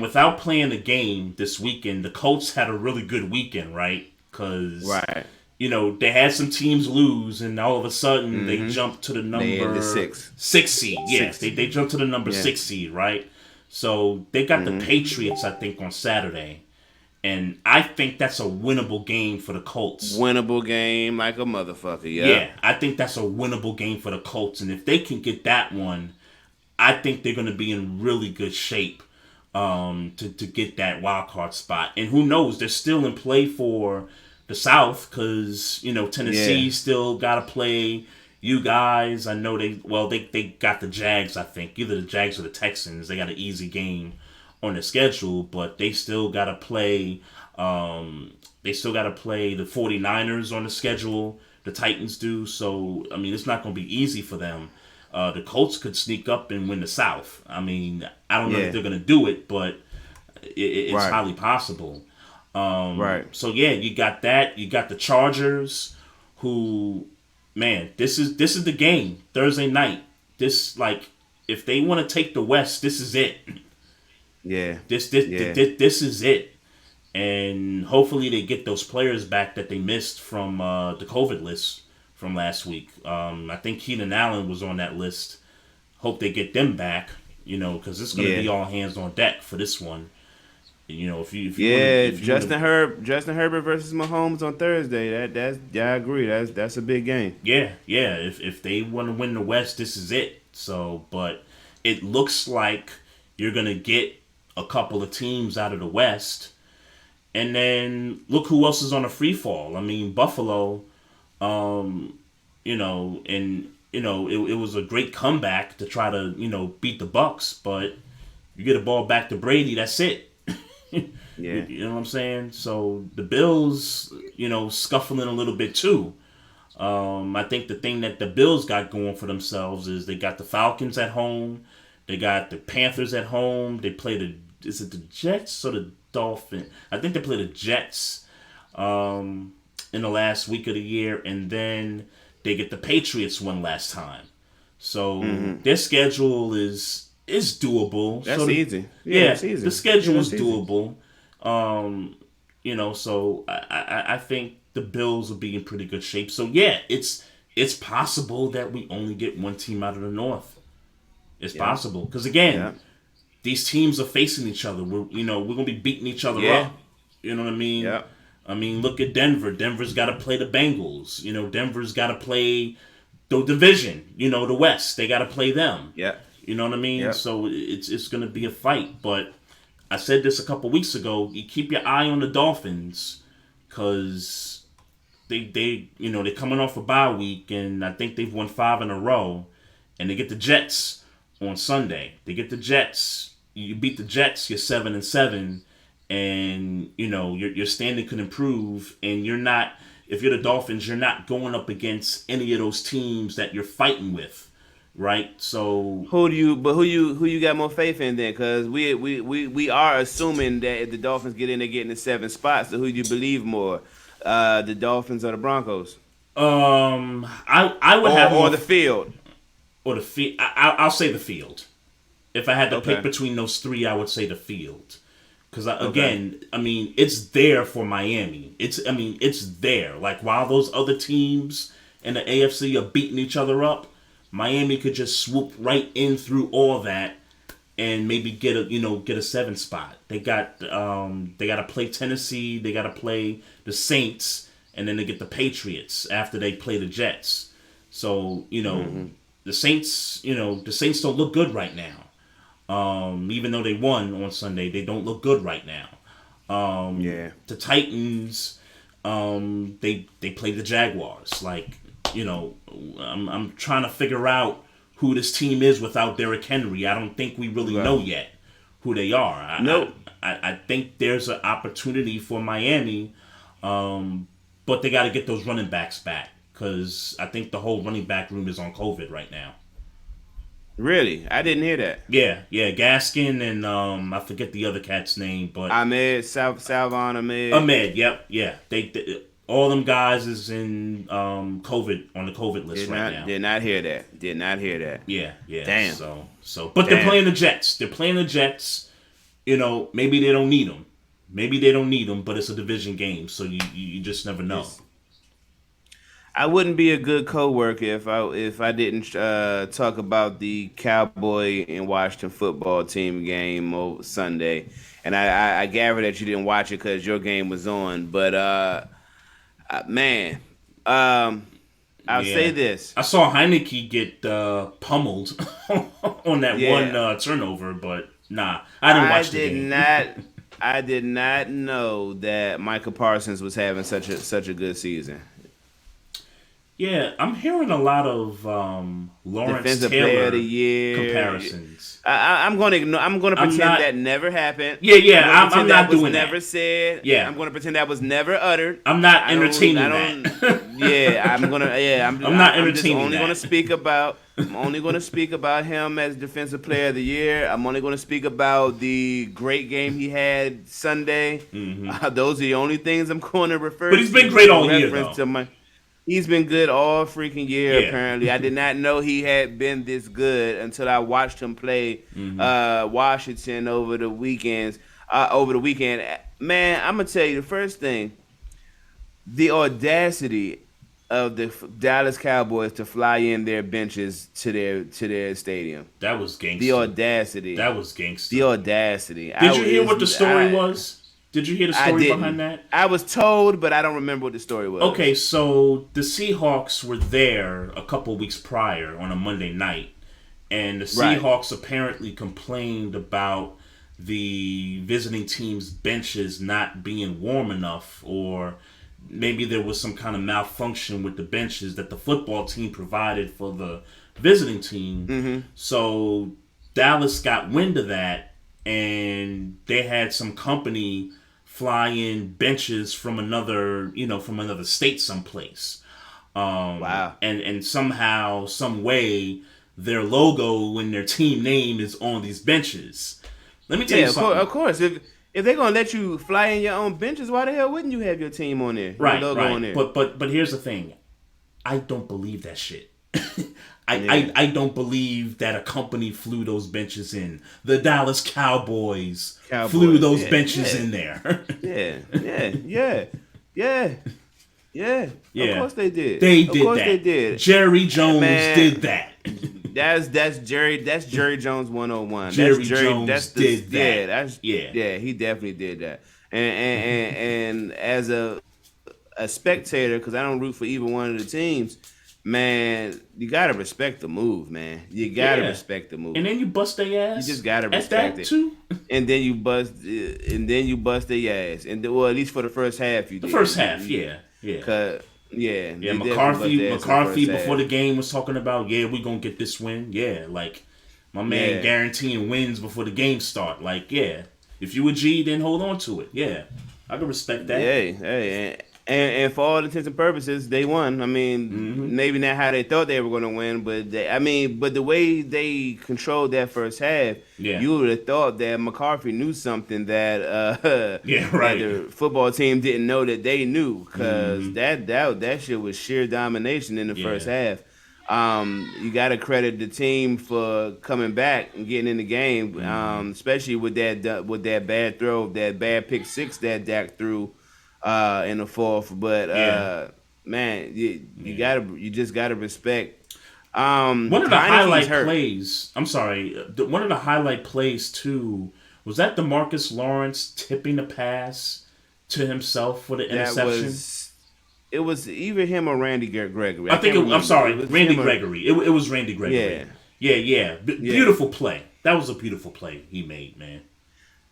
without playing the game this weekend, the Colts had a really good weekend, right? Because they had some teams lose, and all of a sudden they jumped to the number six seed. Yeah, they jumped to the number 6 seed, right? So they got the Patriots, I think, on Saturday. And I think that's a winnable game for the Colts. Winnable game like a motherfucker, yeah. Yeah, I think that's a winnable game for the Colts. And if they can get that one, I think they're going to be in really good shape to get that wild card spot. And who knows, they're still in play for the South because, Tennessee still got to play you guys. I know they got the Jags, I think. Either the Jags or the Texans. They got an easy game on the schedule, but they still got to play the 49ers on the schedule. The Titans do. So, I mean, it's not going to be easy for them. The Colts could sneak up and win the South. I mean, I don't know if they're going to do it, but it's highly possible. So, you got that. You got the Chargers who, man, this is the game. Thursday night. If they want to take the West, this is it. Yeah. This is it. And hopefully they get those players back that they missed from the COVID list from last week. I think Keenan Allen was on that list. Hope they get them back, because it's going to be all hands on deck for this one. Justin Herbert versus Mahomes on Thursday. I agree. That's a big game. Yeah. If they want to win the West, this is it. So, but it looks like you're going to get a couple of teams out of the West. And then look who else is on a free fall. I mean, Buffalo, it was a great comeback to try to, beat the Bucks, but you get a ball back to Brady, that's it. Yeah. You know what I'm saying? So the Bills, scuffling a little bit too. I think the thing that the Bills got going for themselves is they got the Falcons at home. They got the Panthers at home. They play is it the Jets or the Dolphins? I think they play the Jets in the last week of the year, and then they get the Patriots one last time. So their schedule is doable. That's easy. It's easy. The schedule is doable. So I think the Bills will be in pretty good shape. So it's possible that we only get one team out of the North. It's possible because again, these teams are facing each other. We're gonna be beating each other up. You know what I mean? Yeah. I mean, look at Denver. Denver's got to play the Bengals. Denver's got to play the division. The West. They got to play them. Yeah. You know what I mean? Yeah. So it's gonna be a fight. But I said this a couple weeks ago. You keep your eye on the Dolphins because they're coming off a bye week, and I think they've won 5 in a row, and they get the Jets on Sunday. They get the Jets. You beat the Jets, you're 7-7, and your standing could improve. And you're not, if you're the Dolphins, you're not going up against any of those teams that you're fighting with, right? So who you got more faith in then? Because we are assuming that if the Dolphins get in, they're getting the 7th spot. So who do you believe more, the Dolphins or the Broncos? I would have or the field. Or the field. I'll say the field. If I had to pick between those three, I would say the field. Because, again, I mean, it's there for Miami. It's there. Like, while those other teams in the AFC are beating each other up, Miami could just swoop right in through all that and maybe get a 7th spot. They got to play Tennessee. They got to play the Saints. And then they get the Patriots after they play the Jets. So, the Saints don't look good right now. Even though they won on Sunday, they don't look good right now. The Titans, they play the Jaguars. Like, I'm trying to figure out who this team is without Derrick Henry. I don't think we really know yet who they are. Nope. I think there's an opportunity for Miami, but they got to get those running backs back because I think the whole running back room is on COVID right now. Really? I didn't hear that. Yeah, Gaskin and I forget the other cat's name, but Salvon Ahmed. Ahmed, yep, yeah. They all them guys is in COVID on the COVID list now. Did not hear that. Yeah. Damn. So, but they're playing the Jets. You know, maybe they don't need them. But it's a division game, so you just never know. I wouldn't be a good coworker if I didn't talk about the Cowboy and Washington football team game over Sunday, and I gather that you didn't watch it because your game was on. But man, I'll say this: I saw Heineke get pummeled on that one turnover, but nah, I didn't watch the game. I did not know that Michael Parsons was having such a good season. Yeah, I'm hearing a lot of Lawrence Defensive Taylor Player of the Year comparisons. I'm going to pretend that never happened. Yeah. I'm not doing that. Never said. Yeah. I'm going to pretend that was never uttered. I'm not entertaining that. Yeah, I'm gonna. Yeah, I'm not entertaining I'm only that. going to speak about. I'm only going to speak about him as Defensive Player of the Year. I'm only going to speak about the great game he had Sunday. Mm-hmm. Those are the only things I'm going to refer to. But he's been great all year, though. He's been good all freaking year, apparently. I did not know he had been this good until I watched him play Washington over the weekend. Man, I'm going to tell you the first thing. The audacity of the Dallas Cowboys to fly in their benches to their stadium. That was gangster. The audacity. That was gangster. The audacity. Did you hear what the story was? Did you hear the story behind that? I was told, but I don't remember what the story was. Okay, so the Seahawks were there a couple weeks prior on a Monday night, and the Seahawks apparently complained about the visiting team's benches not being warm enough, or maybe there was some kind of malfunction with the benches that the football team provided for the visiting team. Mm-hmm. So Dallas got wind of that, and they had some company fly in benches from another state someplace. Wow. And somehow, some way, their logo and their team name is on these benches. Let me tell you something. Of course. If they're gonna let you fly in your own benches, why the hell wouldn't you have your team on there? Right, your logo on there? But here's the thing. I don't believe that shit. I don't believe that a company flew those benches in. The Dallas Cowboys flew those benches in there. Yeah. Of course they did. They did. Jerry Jones did that. That's Jerry Jones 101. Jerry Jones did that. Yeah, he definitely did that. And as a spectator, because I don't root for either one of the teams, man, you gotta respect the move, man. You gotta respect the move. And then you bust their ass. You just gotta respect it too. And then you bust their ass. And at least for the first half, you did. The first half, yeah. McCarthy before the game was talking about, we gonna get this win. Yeah, like my man guaranteeing wins before the game start. Like, if you a G, then hold on to it. Yeah, I can respect that. And for all intents and purposes, they won. I mean, maybe not how they thought they were going to win, but but the way they controlled that first half, you would have thought that McCarthy knew something that that the football team didn't know that they knew, because that shit was sheer domination in the first half. You got to credit the team for coming back and getting in the game, especially with that bad throw, that bad pick six that Dak threw in the fourth. But man, you just gotta respect. One of the highlight plays. I'm sorry. One of the highlight plays too was that Demaryius Lawrence tipping the pass to himself for the interception. It was either him or Randy Gregory. Randy Gregory. It was Randy Gregory. Yeah. Beautiful play. That was a beautiful play he made, man.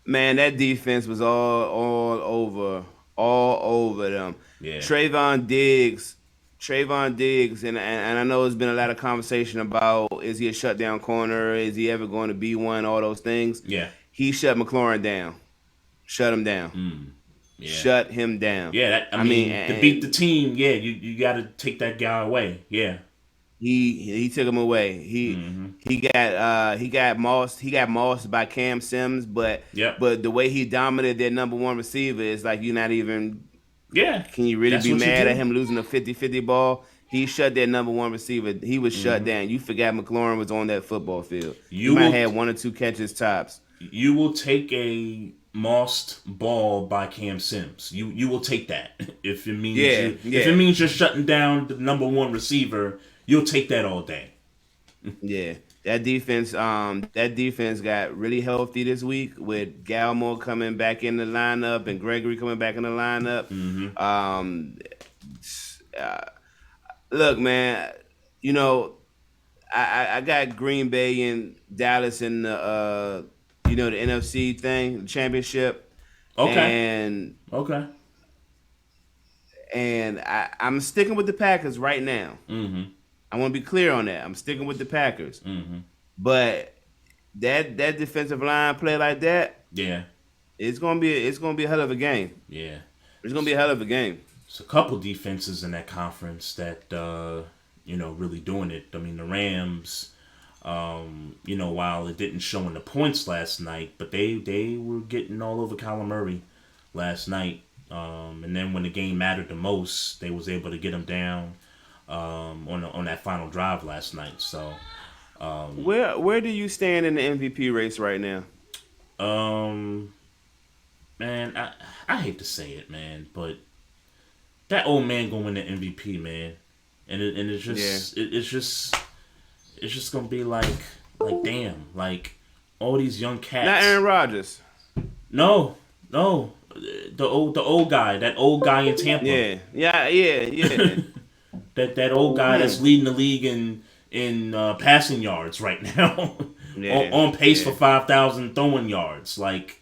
Man, that defense was all over them. Yeah. Trayvon Diggs Trayvon Diggs, and I know there's been a lot of conversation about is he a shutdown corner? Is he ever going to be one? All those things. Yeah. He shut McLaurin down. Shut him down. Yeah. Shut him down. Yeah, I mean to beat the team, yeah, you got to take that guy away. Yeah. He took him away. He got mossed by Cam Sims, but Yep. the way he dominated their number one receiver is like you're not even. Yeah. Can you really That's be what you mad do. at him losing a 50-50 ball? He shut their number one receiver. He was shut down. You forgot McLaurin was on that football field. You might have had one or two catches tops. You will take a mossed ball by Cam Sims. You will take that if it means if it means you're shutting down the number one receiver. You'll take that all day. Yeah, that defense got really healthy this week with Galmore coming back in the lineup and Gregory coming back in the lineup. Look, man, you know, I got Green Bay and Dallas in the the NFC thing, the championship. Okay. And I'm sticking with the Packers right now. I want to be clear on that. I'm sticking with the Packers. But that defensive line play like that, yeah, it's gonna be a hell of a game. Yeah, it's gonna be a hell of a game. There's a couple defenses in that conference that really doing it. I mean, the Rams, while it didn't show in the points last night, but they were getting all over Kyler Murray last night. And then when the game mattered the most, they was able to get him down on that final drive last night. So, where do you stand in the MVP race right now? Man, I hate to say it, man, but that old man gonna win the MVP, man, and it's just it's just gonna be like damn, like all these young cats. Not Aaron Rodgers. No, the old guy, that old guy in Tampa. Yeah. that old guy that's leading the league in passing yards right now. on pace for 5,000 throwing yards. Like,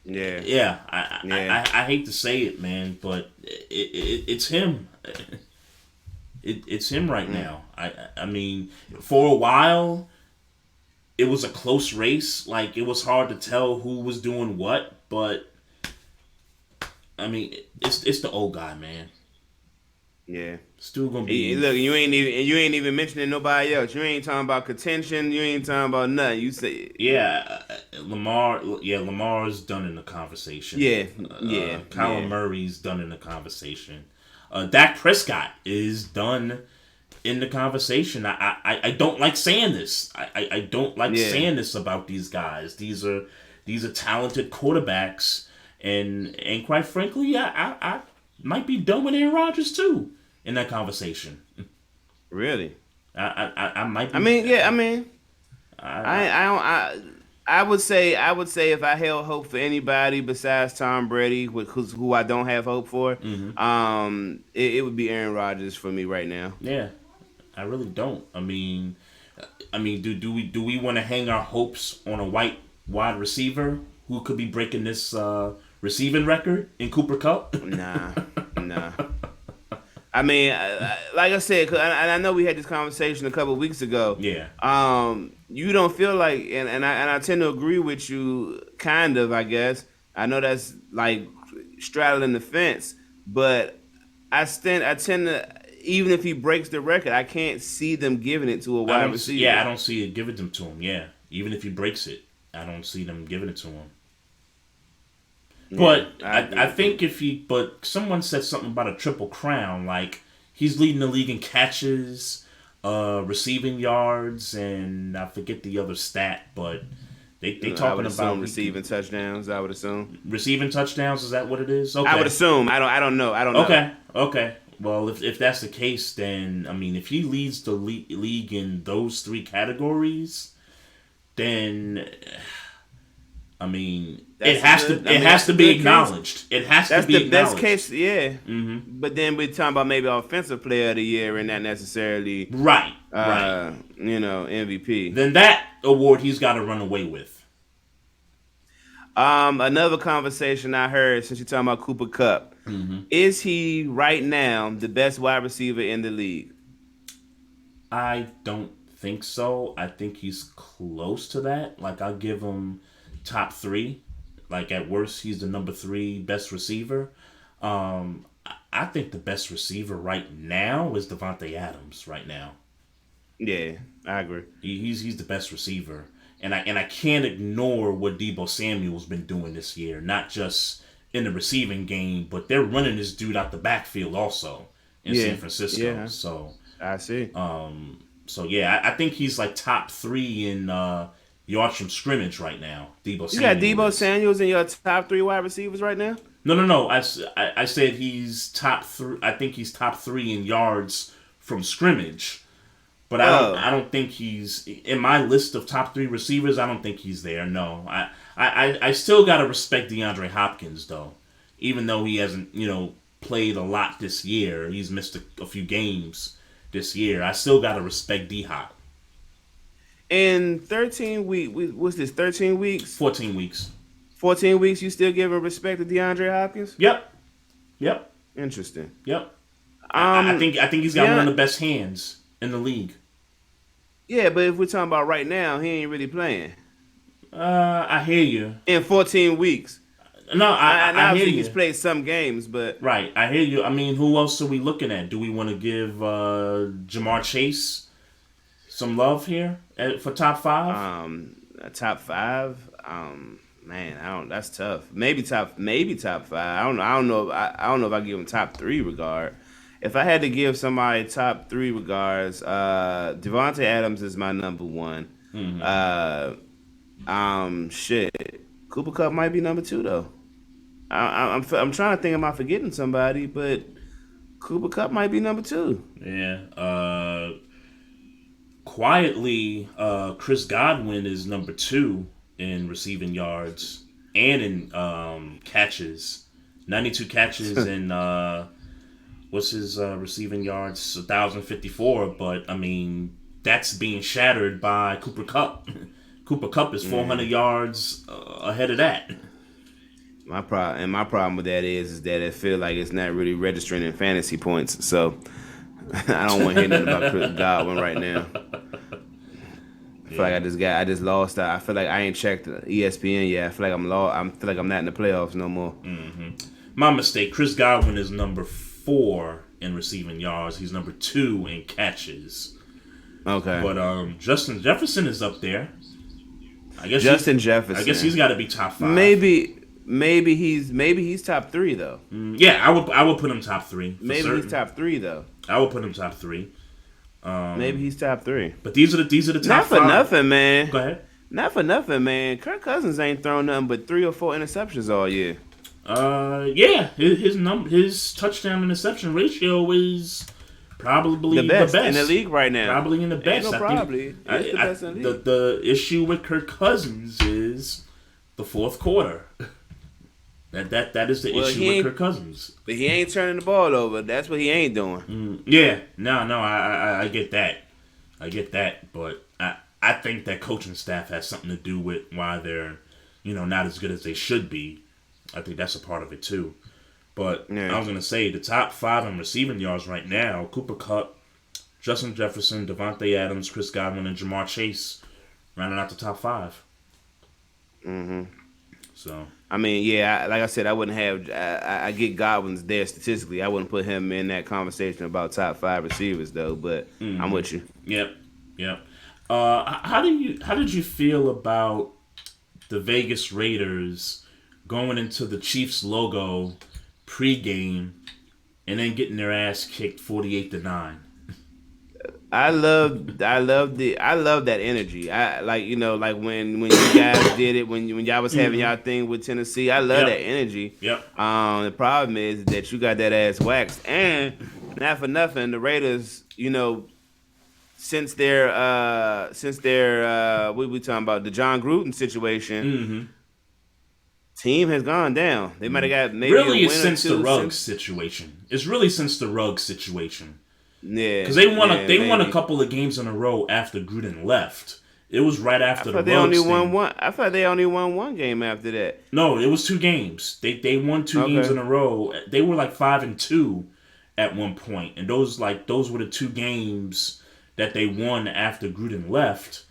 I hate to say it, man, but it's him. It's him right now. I mean, for a while, it was a close race. Like, it was hard to tell who was doing what, but I mean, it's the old guy, man. Yeah, still gonna be. Look, you ain't even mentioning nobody else. You ain't talking about contention. You ain't talking about nothing. You say Lamar. Yeah, Lamar's done in the conversation. Kyler Murray's done in the conversation. Dak Prescott is done in the conversation. I don't like saying this. I don't like saying this about these guys. These are talented quarterbacks, and quite frankly, I might be done with Aaron Rodgers too in that conversation. Really? I might be. I would say if I held hope for anybody besides Tom Brady, who I don't have hope for, it would be Aaron Rodgers for me right now. Yeah, I really don't. I mean, do we want to hang our hopes on a white wide receiver who could be breaking this receiving record in Cooper Kupp? Nah. I mean, like I said, and I know we had this conversation a couple of weeks ago. Yeah. You don't feel like, and I tend to agree with you, kind of. I guess I know that's like straddling the fence, but I tend to, even if he breaks the record, I can't see them giving it to a wide receiver. I don't see it giving them to him. Yeah, even if he breaks it, I don't see them giving it to him. But I think but someone said something about a triple crown. Like, he's leading the league in catches, receiving yards, and I forget the other stat. But they talking about receiving touchdowns. I would assume receiving touchdowns. Is that what it is? Okay. I would assume. I don't know. Okay. Well, if that's the case, then I mean, if he leads the league in those three categories, then I mean, it has to be acknowledged. It has to be acknowledged. That's the best case, yeah. Mm-hmm. But then we're talking about maybe offensive player of the year and not necessarily right. MVP. Then that award he's got to run away with. Another conversation I heard since you're talking about Cooper Kupp. Is he right now the best wide receiver in the league? I don't think so. I think he's close to that. Like, I'll give him top three. Like, at worst, he's the number three best receiver. I think the best receiver right now is Devontae Adams right now. Yeah, I agree. He's the best receiver. And I can't ignore what Deebo Samuel's been doing this year. Not just in the receiving game, but they're running this dude out the backfield also in San Francisco. Yeah. So I see. I think he's like top three in yards from scrimmage right now. Deebo Samuel. You got Deebo Samuel's in your top three wide receivers right now? No. I said he's top three. I think he's top three in yards from scrimmage. But I don't think he's in my list of top three receivers. I don't think he's there. No, I still gotta respect DeAndre Hopkins though, even though he hasn't played a lot this year. He's missed a few games this year. I still gotta respect D Hop. In 13 weeks, what's this? 13 weeks? 14 weeks. 14 weeks. You still giving respect to DeAndre Hopkins? Yep. Interesting. Yep. I think he's got one of the best hands in the league. Yeah, but if we're talking about right now, he ain't really playing. I hear you. In 14 weeks. No, I hear you. He's played some games, but right, I hear you. I mean, who else are we looking at? Do we want to give Jamar Chase some love here for top five? Top five. Man, I don't. That's tough. Maybe top five. I don't know. I don't know if I give him top three regard. If I had to give somebody top three regards, Devontae Adams is my number one. Shit. Cooper Kupp might be number two though. I'm trying to think. Am I forgetting somebody? But Cooper Kupp might be number two. Yeah. Quietly, Chris Godwin is number two in receiving yards and in catches. 92 catches and. What's his receiving yards? 1,054, but I mean that's being shattered by Cooper Kupp. Cooper Kupp is 400 yards ahead of that. My problem with that is that I feel like it's not really registering in fantasy points. So I don't want to hear nothing about Chris Godwin right now. I feel like I just lost. I feel like I ain't checked ESPN yet. I feel like I'm lost. I feel like I'm not in the playoffs no more. My mistake. Chris Godwin is number 4 in receiving yards. He's number 2 in catches. Okay. But Justin Jefferson is up there. I guess Jefferson. I guess he's got to be top 5. Maybe he's top 3 though. Yeah, I would put him top 3. Maybe he's top 3 though. I would put him top 3. Maybe he's top 3. But these are the top 5. Not for nothing, man. Go ahead. Not for nothing, man. Kirk Cousins ain't thrown nothing but 3 or 4 interceptions all year. Yeah, his touchdown interception ratio is probably the best in the league right now. Probably in the best. It's the best in the league. The issue with Kirk Cousins is the fourth quarter. That is the issue with Kirk Cousins. But he ain't turning the ball over. That's what he ain't doing. Yeah, no, I get that. I get that, but I think that coaching staff has something to do with why they're not as good as they should be. I think that's a part of it too. But I was going to say the top 5 in receiving yards right now: Cooper Kupp, Justin Jefferson, Devontae Adams, Chris Godwin, and Jamar Chase, rounding out the top 5. So I mean, yeah, like I said, I wouldn't have. I get Godwin's there statistically. I wouldn't put him in that conversation about top 5 receivers though. But I'm with you. Yep. How did you feel about the Vegas Raiders going into the Chiefs logo pregame and then getting their ass kicked 48-9? I love that energy. I like when you guys did it when y'all was having y'all thing with Tennessee. I love that energy. Yep. The problem is that you got that ass waxed, and not for nothing, the Raiders, since their what we talking about, the John Gruden situation. Team has gone down. They might have got maybe really a win it's since or two the Ruggs situation. It's really since the Ruggs situation. Yeah, because they won a couple of games in a row after Gruden left, It was right I after the thought they Ruggs only thing. won one. I thought they only won one game after that. No, it was 2 games. They won 2 games in Okay. a row. They were like 5-2 at one point, and those were the 2 games that they won after Gruden left.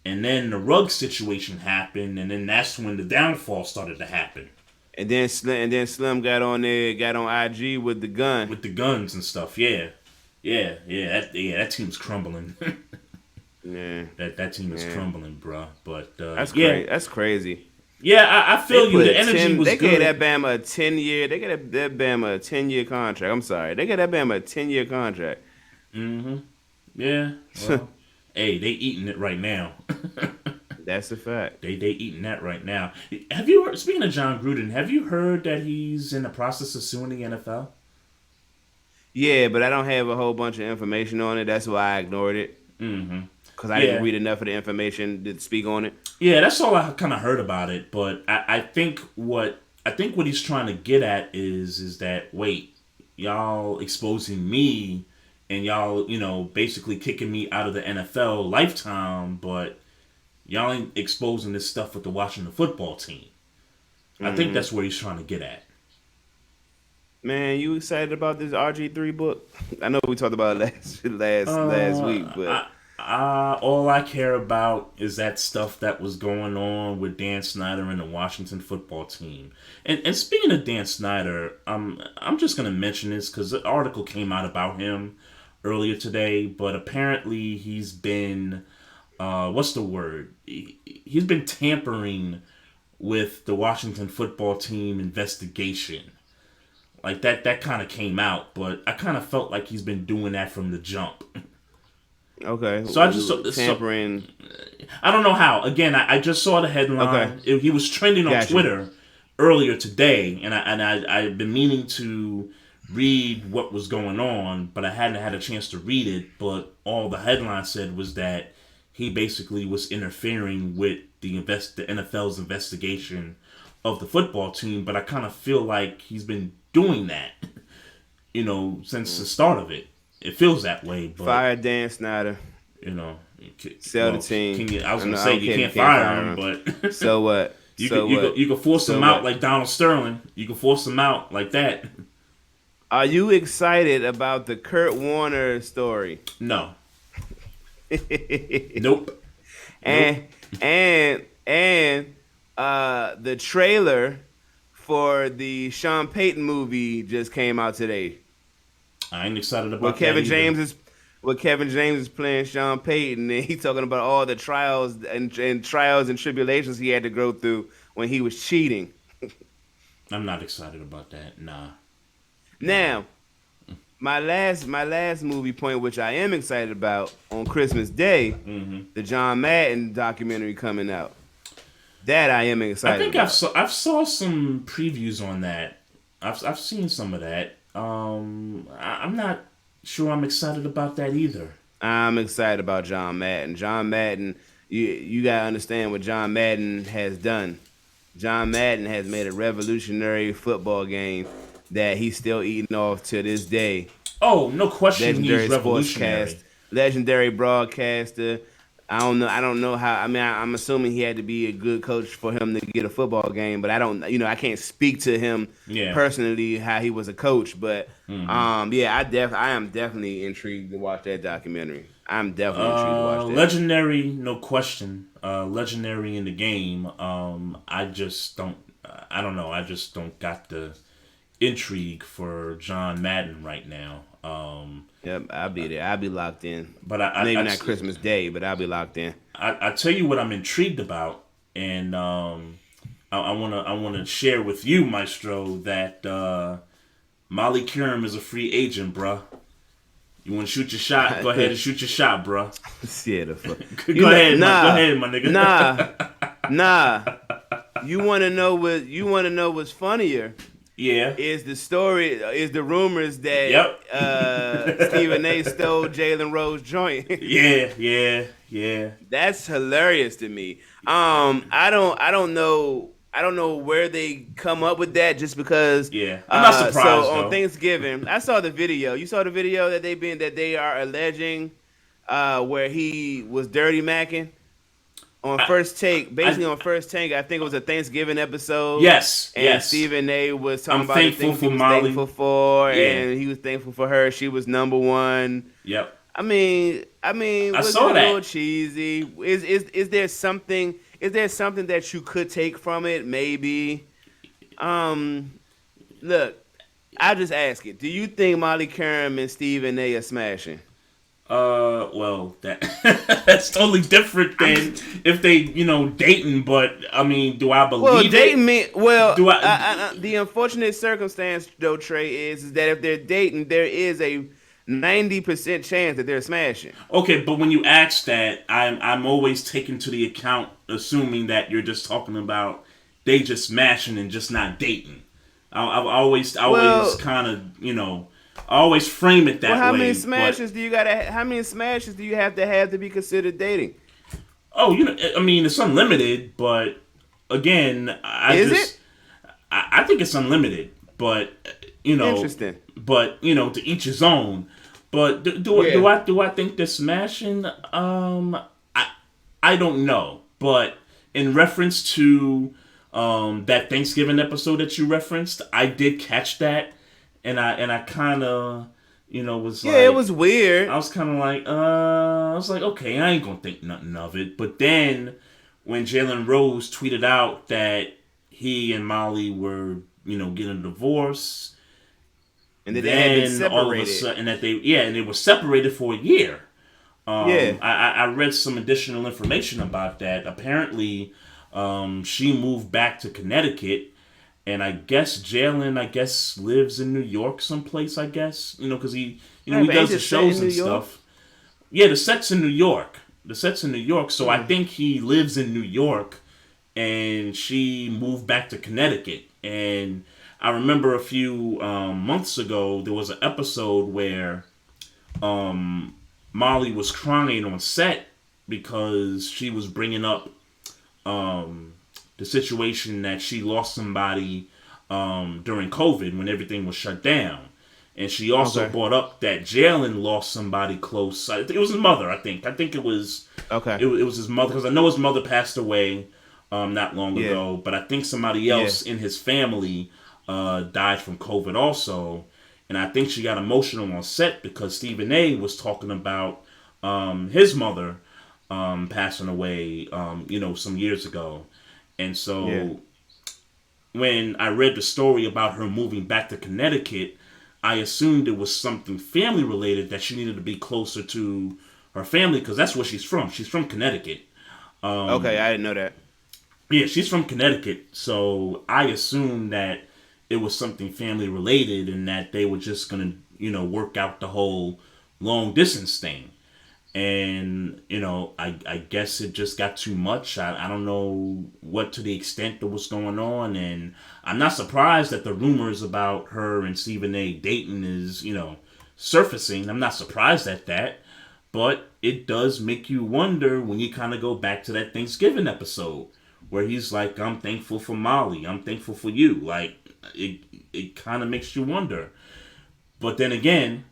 And then the Ruggs situation happened, and then that's when the downfall started to happen And then Slim got on there, got on IG with the gun. with the guns and stuff. Yeah, that team's crumbling. Yeah, that team is crumbling, bruh. But that's yeah, crazy. That's crazy. yeah, I feel you. The energy was They good. gave that Bama a 10-year. They gave that Bama a 10-year contract. I'm sorry, they gave that Bama a 10-year contract. Mm-hmm. Yeah. Well, hey, they eating it right now. That's a fact. They eating that right now. Have you heard, speaking of John Gruden, have you heard that he's in the process of suing the NFL? Yeah, but I don't have a whole bunch of information on it. That's why I ignored it. Mm-hmm. Because I didn't read enough of the information to speak on it. Yeah, that's all I kind of heard about it. But I think what he's trying to get at is that, wait, y'all exposing me and y'all, basically kicking me out of the NFL lifetime, but y'all ain't exposing this stuff with the Washington football team. I think that's where he's trying to get at. Man, you excited about this RG3 book? I know we talked about it last week, but all I care about is that stuff that was going on with Dan Snyder and the Washington football team. And speaking of Dan Snyder, I'm just gonna mention this because the article came out about him earlier today, but apparently he's been what's the word? He's been tampering with the Washington football team investigation. Like that kind of came out, but I kind of felt like he's been doing that from the jump. okay. So I just tampering. I don't know how. Again, I just saw the headline. Okay. He was trending on Gotcha. Twitter earlier today, and I've been meaning to read what was going on, but I hadn't had a chance to read it. But all the headline said was that he basically was interfering with the NFL's investigation of the football team. But I kind of feel like he's been doing that, since the start of it. It feels that way. But, Fire Dan Snyder. Sell the team. I was going to say you can't fire him, but so what? You can force him out like Donald Sterling. You can force him out like that. Are you excited about the Kurt Warner story? No. Nope. And the trailer for the Sean Payton movie just came out today. I ain't excited about What Kevin James is playing Sean Payton, and he's talking about all the trials and tribulations he had to go through when he was cheating. I'm not excited about that. Nah. Now, my last movie point, which I am excited about, on Christmas Day, the John Madden documentary coming out. That I am excited. I think about. I've saw some previews on that. I've seen some of that. I'm not sure I'm excited about that either. I'm excited about John Madden. John Madden, you gotta understand what John Madden has done. John Madden has made a revolutionary football game that he's still eating off to this day. Oh, no question. Legendary He's revolutionary. Legendary broadcaster. I don't know how. I mean, I'm assuming he had to be a good coach for him to get a football game, but I can't speak to him personally how he was a coach. But I am definitely intrigued to watch that documentary. I'm definitely intrigued to watch that. Legendary, no question. Legendary in the game. I don't know. I just don't got the intrigue for John Madden right now. Yep, I'll be there. I'll be locked in. But maybe not Christmas Day, but I'll be locked in. I tell you what I'm intrigued about, and I wanna share with you, Maestro, that Molly Qerim is a free agent, bruh. You want to shoot your shot? Go ahead and shoot your shot, bruh. Yeah, the fuck. Go ahead, my nigga. Nah. You want to know what's funnier? Yeah. Is the rumors that Stephen A stole Jalen Rose's joint. Yeah. That's hilarious to me. I don't know where they come up with that just because. Yeah. I'm not surprised. So on Thanksgiving, I saw the video. You saw the video that they are alleging where he was dirty macking? on first take, basically on first take, I think it was a Thanksgiving episode. Yes, and yes. Stephen A. was talking I'm about the thankful things for he was Molly. thankful for, Yeah. and he was thankful for her. She was number one. Yep. I mean, I was saw it a that. little cheesy? Is there something? Is there something that you could take from it? Maybe. Look, I just ask it. Do you think Molly Karam and Stephen A. are smashing? Well, that's totally different than if they, dating. But I mean, do I believe Well, it? dating me. Well, Do I? the unfortunate circumstance, though, Trey, is that if they're dating, there is a 90% chance that they're smashing. Okay, but when you ask that, I'm always taking to the account, assuming that you're just talking about they just smashing and just not dating. I always kind of, I always frame it that well, how way. many smashes do you gotta? How many smashes do you have to be considered dating? Oh, I mean, it's unlimited, but again, I think it's unlimited, but Interesting. But to each his own. But do I think they're smashing? I don't know, but in reference to that Thanksgiving episode that you referenced, I did catch that, and I kind of was like, it was weird. I was kind of like, I was like, okay, I ain't gonna think nothing of it. But then when Jalen Rose tweeted out that he and Molly were, getting a divorce, and then they had been separated, all of a sudden and they were separated for a year. I read some additional information about that. Apparently, she moved back to Connecticut. And I guess Jalen, lives in New York someplace, I guess. Because he does the shows and stuff. Yeah, the set's in New York. So I think he lives in New York, and she moved back to Connecticut. And I remember a few months ago, there was an episode where Molly was crying on set because she was bringing up the situation that she lost somebody during COVID when everything was shut down. And she also brought up that Jalen lost somebody close. It was his mother, I think. I think it was it was his mother, because I know his mother passed away not long ago. But I think somebody else in his family died from COVID also. And I think she got emotional on set because Stephen A. was talking about his mother passing away, some years ago. And so when I read the story about her moving back to Connecticut, I assumed it was something family related, that she needed to be closer to her family, because that's where she's from. She's from Connecticut. Okay, I didn't know that. Yeah, she's from Connecticut. So I assumed that it was something family related and that they were just going to, work out the whole long distance thing. And, I guess it just got too much. I don't know what to the extent that was going on. And I'm not surprised that the rumors about her and Stephen A. dating is, surfacing. I'm not surprised at that. But it does make you wonder when you kind of go back to that Thanksgiving episode where he's like, I'm thankful for Molly. I'm thankful for you. Like, it kind of makes you wonder. But then again,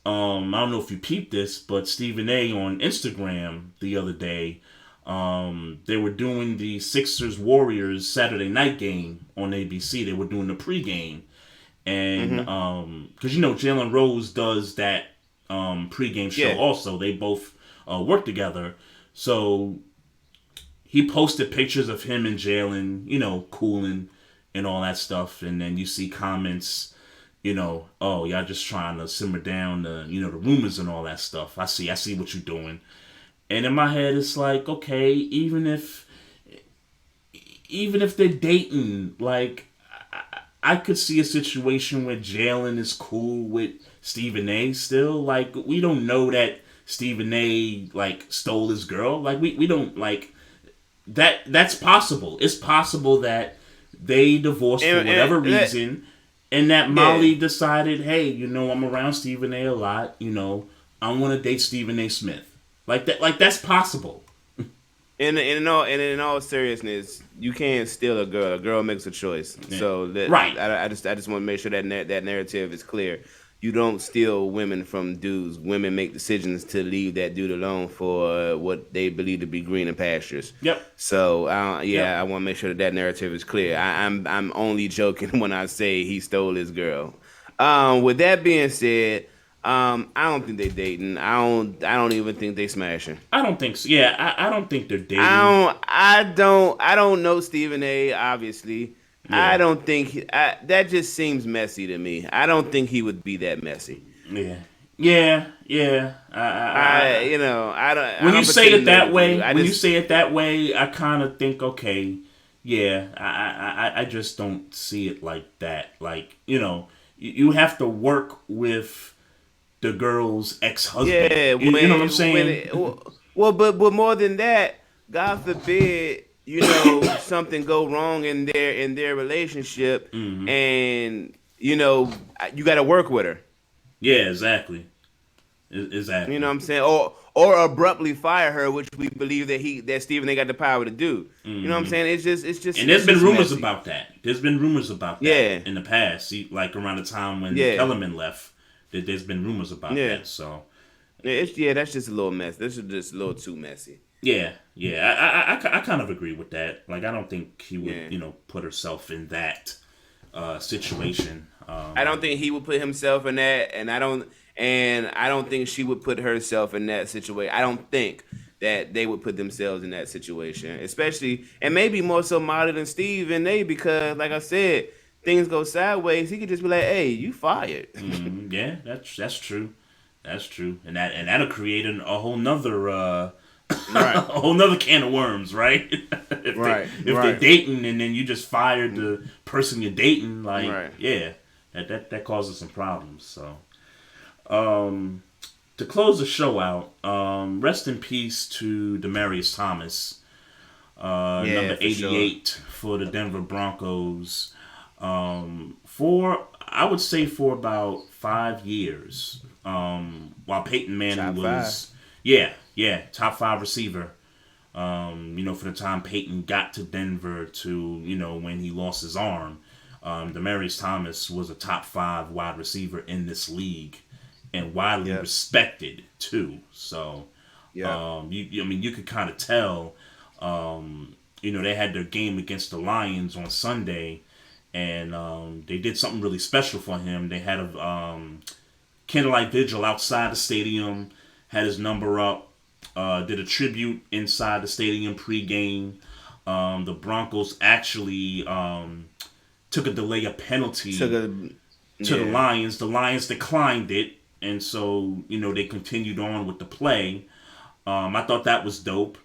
I don't know if you peeped this, but Stephen A. on Instagram the other day, they were doing the Sixers-Warriors Saturday night game on ABC. They were doing the pregame. And, because, Jalen Rose does that pregame show also. They both work together. So he posted pictures of him and Jalen, cooling and all that stuff. And then you see comments, oh, y'all just trying to simmer down the, the rumors and all that stuff. I see what you're doing. And in my head, it's like, okay, even if they're dating, like, I could see a situation where Jalen is cool with Stephen A. still. Like, we don't know that Stephen A. like stole his girl. Like, we don't, like, that's possible. It's possible that they divorced for whatever reason. And that Molly decided, hey, I'm around Stephen A. a lot. I want to date Stephen A. Smith. Like that. Like, that's possible. And in all seriousness, you can't steal a girl. A girl makes a choice. Yeah. So right. I just want to make sure that that narrative is clear. you don't steal women from dudes. Women make decisions to leave that dude alone for what they believe to be greener pastures. Yep. So Yep. I want to make sure that narrative is clear. I'm only joking when I say he stole his girl. With that being said, I don't think they dating. I don't even think they smashing. I don't think so. Yeah, I don't think they're dating. I don't know Stephen A. Obviously, I Yeah. don't think that just seems messy to me. I don't think he would be that messy. Yeah. Yeah. Yeah. I When you don't say it pretend to know that the way, dude. when you say it that way, I kind of think, okay, yeah, I just don't see it like that. Like, you have to work with the girl's ex-husband. Yeah, You know what I'm saying? but more than that, God forbid, something go wrong in their relationship, and you got to work with her. Yeah, exactly. You know Exactly. what I'm saying? Or abruptly fire her, which we believe that Stephen A. got the power to do. You know what I'm saying? And there's it's been just rumors messy. about that. There's been rumors about that Yeah, in the past. See, like around the time when yeah, Kellerman left, there's been rumors about yeah. that. So That's just a little mess. This is just a little too messy. yeah, yeah, I kind of agree with that. Like, I don't think he would, Yeah. put herself in that situation. I don't think he would put himself in that, and I don't think she would put herself in that situation. I don't think that they would put themselves in that situation, especially and maybe more so Molly than Steve and they, because like I said, things go sideways. He could just be like, "Hey, you fired." Yeah, that's true. That's true, and that'll create a whole nother a Right, whole nother can of worms, right? if they're dating and then you just fired the person you're dating, like right. yeah, that causes some problems. So to close the show out, rest in peace to Demaryius Thomas, Yeah, number for sure. 88 for the Denver Broncos. I would say for about 5 years, while Peyton Manning Top five. was, top five receiver. For the time Peyton got to Denver to, when he lost his arm, Demaryius Thomas was a top five wide receiver in this league and widely Yep. respected too. So, Yeah. you could kind of tell, they had their game against the Lions on Sunday, and they did something really special for him. They had a candlelight vigil outside the stadium, had his number up, did a tribute inside the stadium pregame. The Broncos actually took a delay of penalty Took a to the yeah. Lions. The Lions declined it, and so they continued on with the play. I thought that was dope.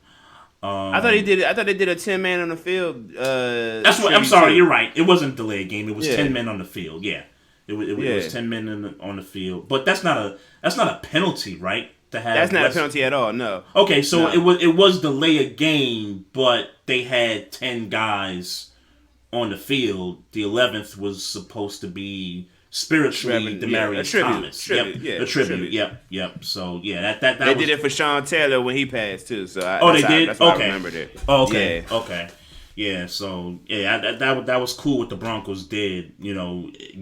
I thought he did. I thought they did a 10-man on the field. That's what I'm tribute sorry. too. You're right. It wasn't a delay game. It was Yeah. 10 men on the field. Yeah, it Yeah. was 10 men on the field. But that's not a penalty, right? To have That's not a less- penalty at all. No. Okay, so No. it was delay a game, but they had 10 guys on the field. The 11th was supposed to be spiritually Reverend- yeah, a Demaryius tribute, Thomas. tribute, yeah, a tribute. tribute. Yep. So yeah, that They was, did it for Sean Taylor when he passed too. So Oh, they that's how- did. That's why Okay. I remembered it. Oh, okay. Yeah. Okay. Yeah. So yeah, that was cool what the Broncos did.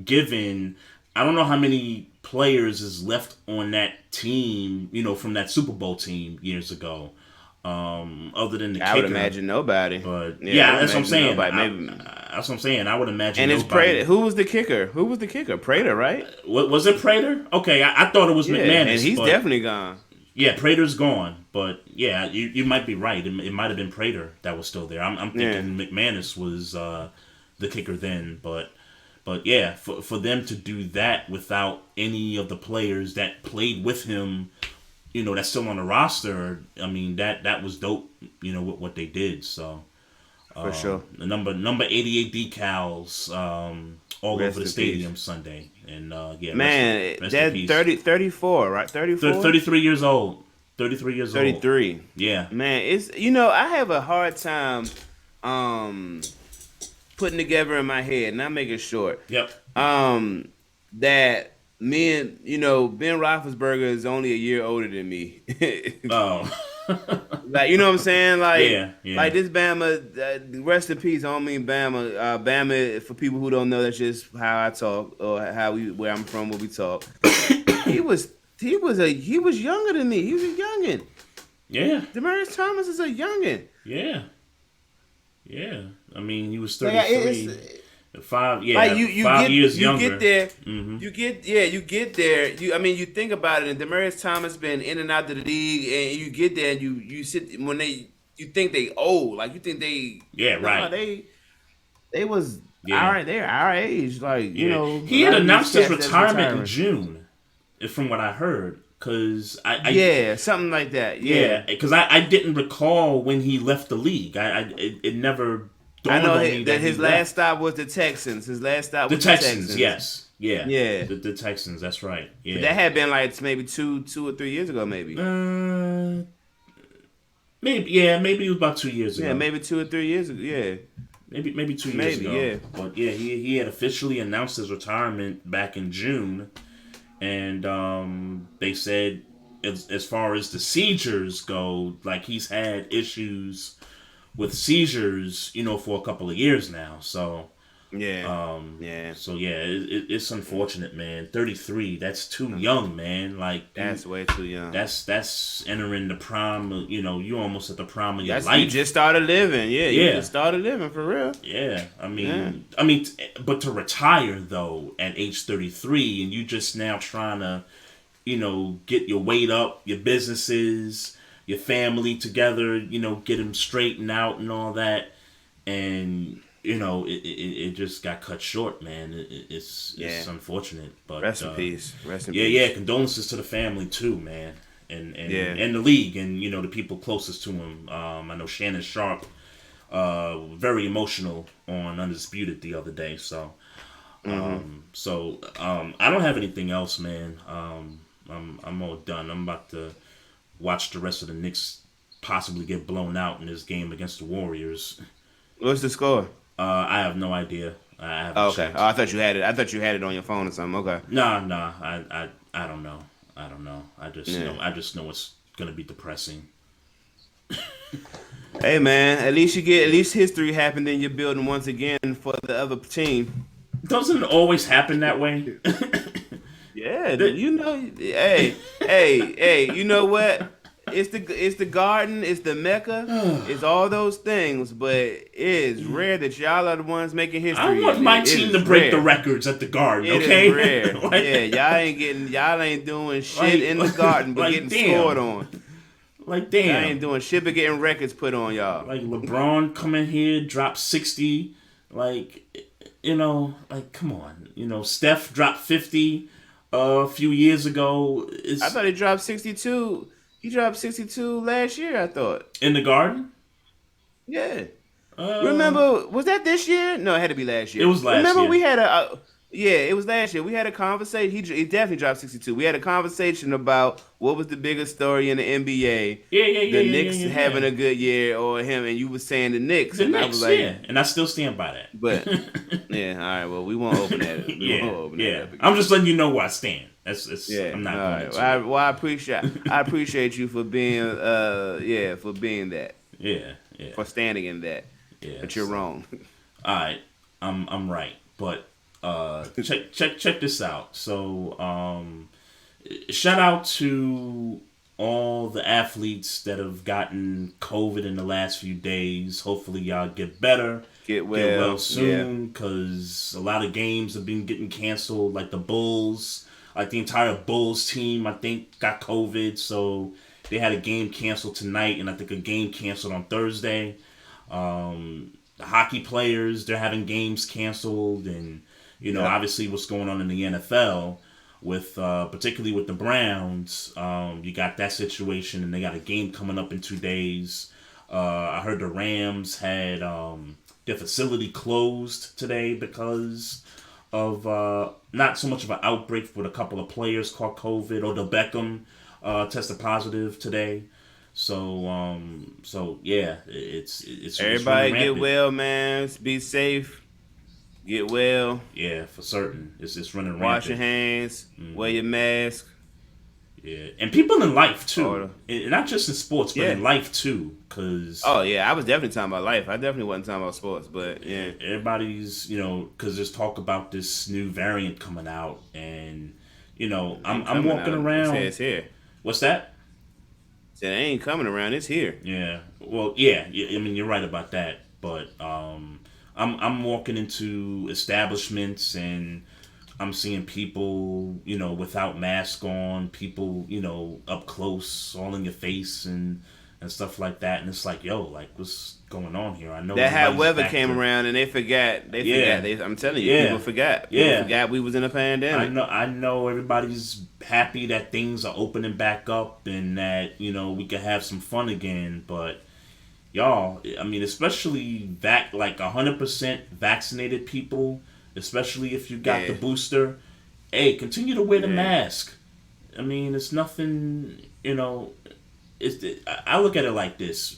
Given I don't know how many players is left on that team. From that Super Bowl team years ago. Other than the I kicker. would imagine nobody. But I yeah, would that's what I'm imagine saying. nobody. Maybe. That's what I'm saying. I would imagine. And it's nobody. Prater. Who was the kicker? Prater, right? What was it, Prater? Okay, I thought it was Yeah, McManus, and he's but definitely gone. yeah, Prater's gone. But yeah, you might be right. It might have been Prater that was still there. I'm thinking McManus was the kicker then, but yeah, for them to do that without any of the players that played with him, that's still on the roster. I mean that was dope. What they did. So. For sure. The number 88 decals all Rest over the in stadium peace. Sunday. And yeah, Man, rest in that peace. 34, right? 34? 33 years old. 33 years old. 33. Yeah. Man, it's I have a hard time putting together in my head, and I'll make it short. Yep. That me and Ben Roethlisberger is only a year older than me. Oh. Like, you know what I'm saying? Yeah, Like yeah. this Bama, rest in peace. I don't mean Bama. Bama, for people who don't know, that's just how I talk or where I'm from, where we talk. He was he was younger than me. He was a youngin. Yeah, Demaryius Thomas is a youngin. yeah, yeah. I mean, he was Like it's 33. like Yeah, you 5 years you get younger. there, Hmm. you get there. I mean you think about it, and Demaryius Thomas been in and out of the league, and you get there and you sit when you think they old, like you think they Yeah, no right. they was Yeah, they're our age, like you yeah. know a He had lot of these announced his cats that's retirement in retiring. June, from what I heard. Cause Yeah, something like that. Yeah, yeah, because I didn't recall when he left the league. It never I dawned know on me that that he his last left. stop was the Texans. His last stop The was the Texans, Texans. yes, yeah, Yeah, the Texans. That's right. but Yeah, that had been like maybe two or 3 years ago, maybe. uh, maybe it was about 2 years Yeah, ago. maybe 2 or 3 years ago. Yeah, Maybe 2 years maybe. ago. Yeah. But yeah, he had officially announced his retirement back in June, and they said as far as the seizures go, like he's had issues with seizures, for a couple of years now. So Yeah, yeah, so yeah, it's unfortunate, man. 33, that's too young, man. Like that's way too young. that's entering the prime. You almost at the prime of your That's you life. just started living. Yeah, you Yeah, just started living for real. yeah. Yeah, But to retire though at age 33, and you just now trying to, get your weight up, your businesses, your family together, get them straightened out and all that, and it just got cut short, man. It's yeah. unfortunate, but Rest in peace. Rest in yeah, peace. condolences to the family too, man, and Yeah. and the league, and the people closest to him. I know Shannon Sharp, very emotional on Undisputed the other day. So I don't have anything else, man. I'm all done. I'm about to watch the rest of the Knicks possibly get blown out in this game against the Warriors. What's the score? I have no idea. I Oh, haven't okay. checked. Oh, I thought you had it. I thought you had it on your phone or something. Okay. Nah. I don't know. I don't know. I just Yeah. know. I just know it's gonna be depressing. Hey man, at least history happened in your building once again for the other team. Doesn't it always happen that way? Yeah, you know. Hey. You know what? It's the garden. It's the mecca. It's all those things. But it is rare that y'all are the ones making I history. want my It team is to break the rare. records at the Garden. It is Okay, rare. like, Yeah, y'all ain't doing shit like, in the garden, but like, getting damn. scored on. Like Y'all ain't damn. doing shit, but getting records put on y'all. Like LeBron come in here, drop 60. Like like come on. Steph dropped 50 a few years ago. I It's thought he dropped 62. He dropped 62 last year. I thought. in the Garden. Yeah. Uh, Remember, was that this year? No, it had to be last it year. was last Remember, year. we had yeah, it was last year. We had a conversation. He definitely dropped 62. We had a conversation about what was the biggest story in the NBA. The Knicks having Yeah. a good year or him, and you were saying the Knicks. The And I was Knicks, like, yeah, and I still stand by but, that. yeah, all right, well, we won't open that. We won't open that up again. I'm just letting you know where I stand. That's Yeah, I'm not all going right. to. Well, I appreciate you for being, for being that, Yeah. for standing in that. Yeah. But you're wrong. All right, I'm right, but check this out. So shout out to all the athletes that have gotten COVID in the last few days. Hopefully y'all get better. Get well, yeah. Soon, because a lot of games have been getting canceled. Like the Bulls, like the entire Bulls team, I think got COVID, so they had a game canceled tonight, and I think a game canceled on Thursday. The hockey players, they're having games canceled, and obviously what's going on in the NFL with particularly with the Browns. You got that situation, and they got a game coming up in 2 days. I heard the Rams had their facility closed today because of not so much of an outbreak, but a couple of players caught COVID. Or the Beckham tested positive today. So yeah, it's Everybody really get rampant. well, man. Be safe. Get well. Yeah, for certain. It's running Wash your rampant. hands. Wear your mask. Yeah, and people in life too, Or- and not just in sports, but Yeah. in life too. Cause Oh yeah, I was definitely talking about life. I definitely wasn't talking about sports, but yeah. everybody's, because there's talk about this new variant coming out, and I'm walking around. It's here. What's that? Said it ain't coming around. It's here. Yeah. Well, yeah. I mean, you're right about that, but I'm walking into establishments and I'm seeing people, without mask on, people, up close, all in your face and stuff like that. And it's like, yo, like, what's going on here? I know That hot everybody's weather back came to- around and they forgot. I'm telling you, Yeah. people forgot. Yeah. Forgot we was in a pandemic. I know everybody's happy that things are opening back up and that, we can have some fun again, but y'all, I mean, especially like 100% vaccinated people, especially if you got the booster, hey, continue to wear the mask. I mean, it's nothing, I look at it like this.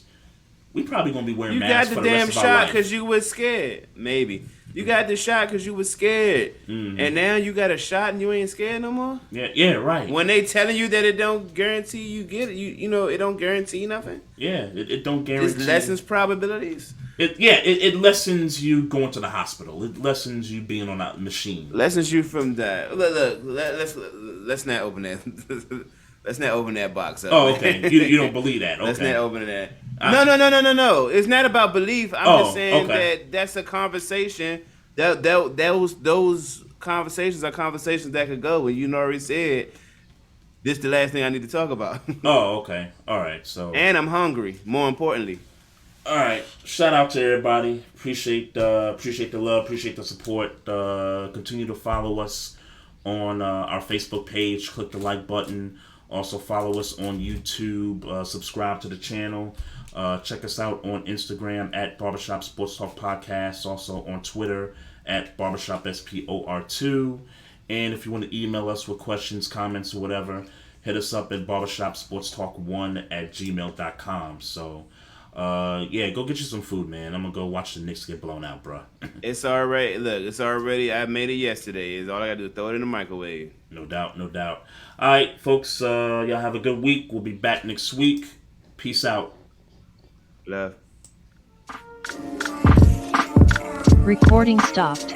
We probably gonna be wearing You masks got for the the damn rest of our shot life. because you was scared. Maybe you got the shot because you was scared, and now you got a shot and you ain't scared no more. Yeah, right. When they telling you that it don't guarantee you get it, you know it don't guarantee nothing. Yeah, it don't guarantee. It lessens probabilities. It lessens you going to the hospital. It lessens you being on that machine. Lessens you from that. Look, let's not open that. Let's not open that box up. Oh, okay. You don't believe that? Okay. Let's not open that. No. It's not about belief. I'm just saying that that's a conversation. Those conversations are conversations that could go. And you already said this is the last thing I need to talk about. Oh, okay. All right. So. And I'm hungry. More importantly. All right. Shout out to everybody. Appreciate the love. Appreciate the support. Continue to follow us on our Facebook page. Click the like button. Also follow us on YouTube. Subscribe to the channel. Check us out on Instagram at Barbershop Sports Talk Podcast. Also on Twitter at Barbershop SPOR2. And if you want to email us with questions, comments, or whatever, hit us up at barbershopsportstalk1@gmail.com. So, go get you some food, man. I'm going to go watch the Knicks get blown out, bro. It's already, I made it yesterday. It's all I got to do is throw it in the microwave. No doubt. All right, folks, y'all have a good week. We'll be back next week. Peace out. Love. Recording stopped.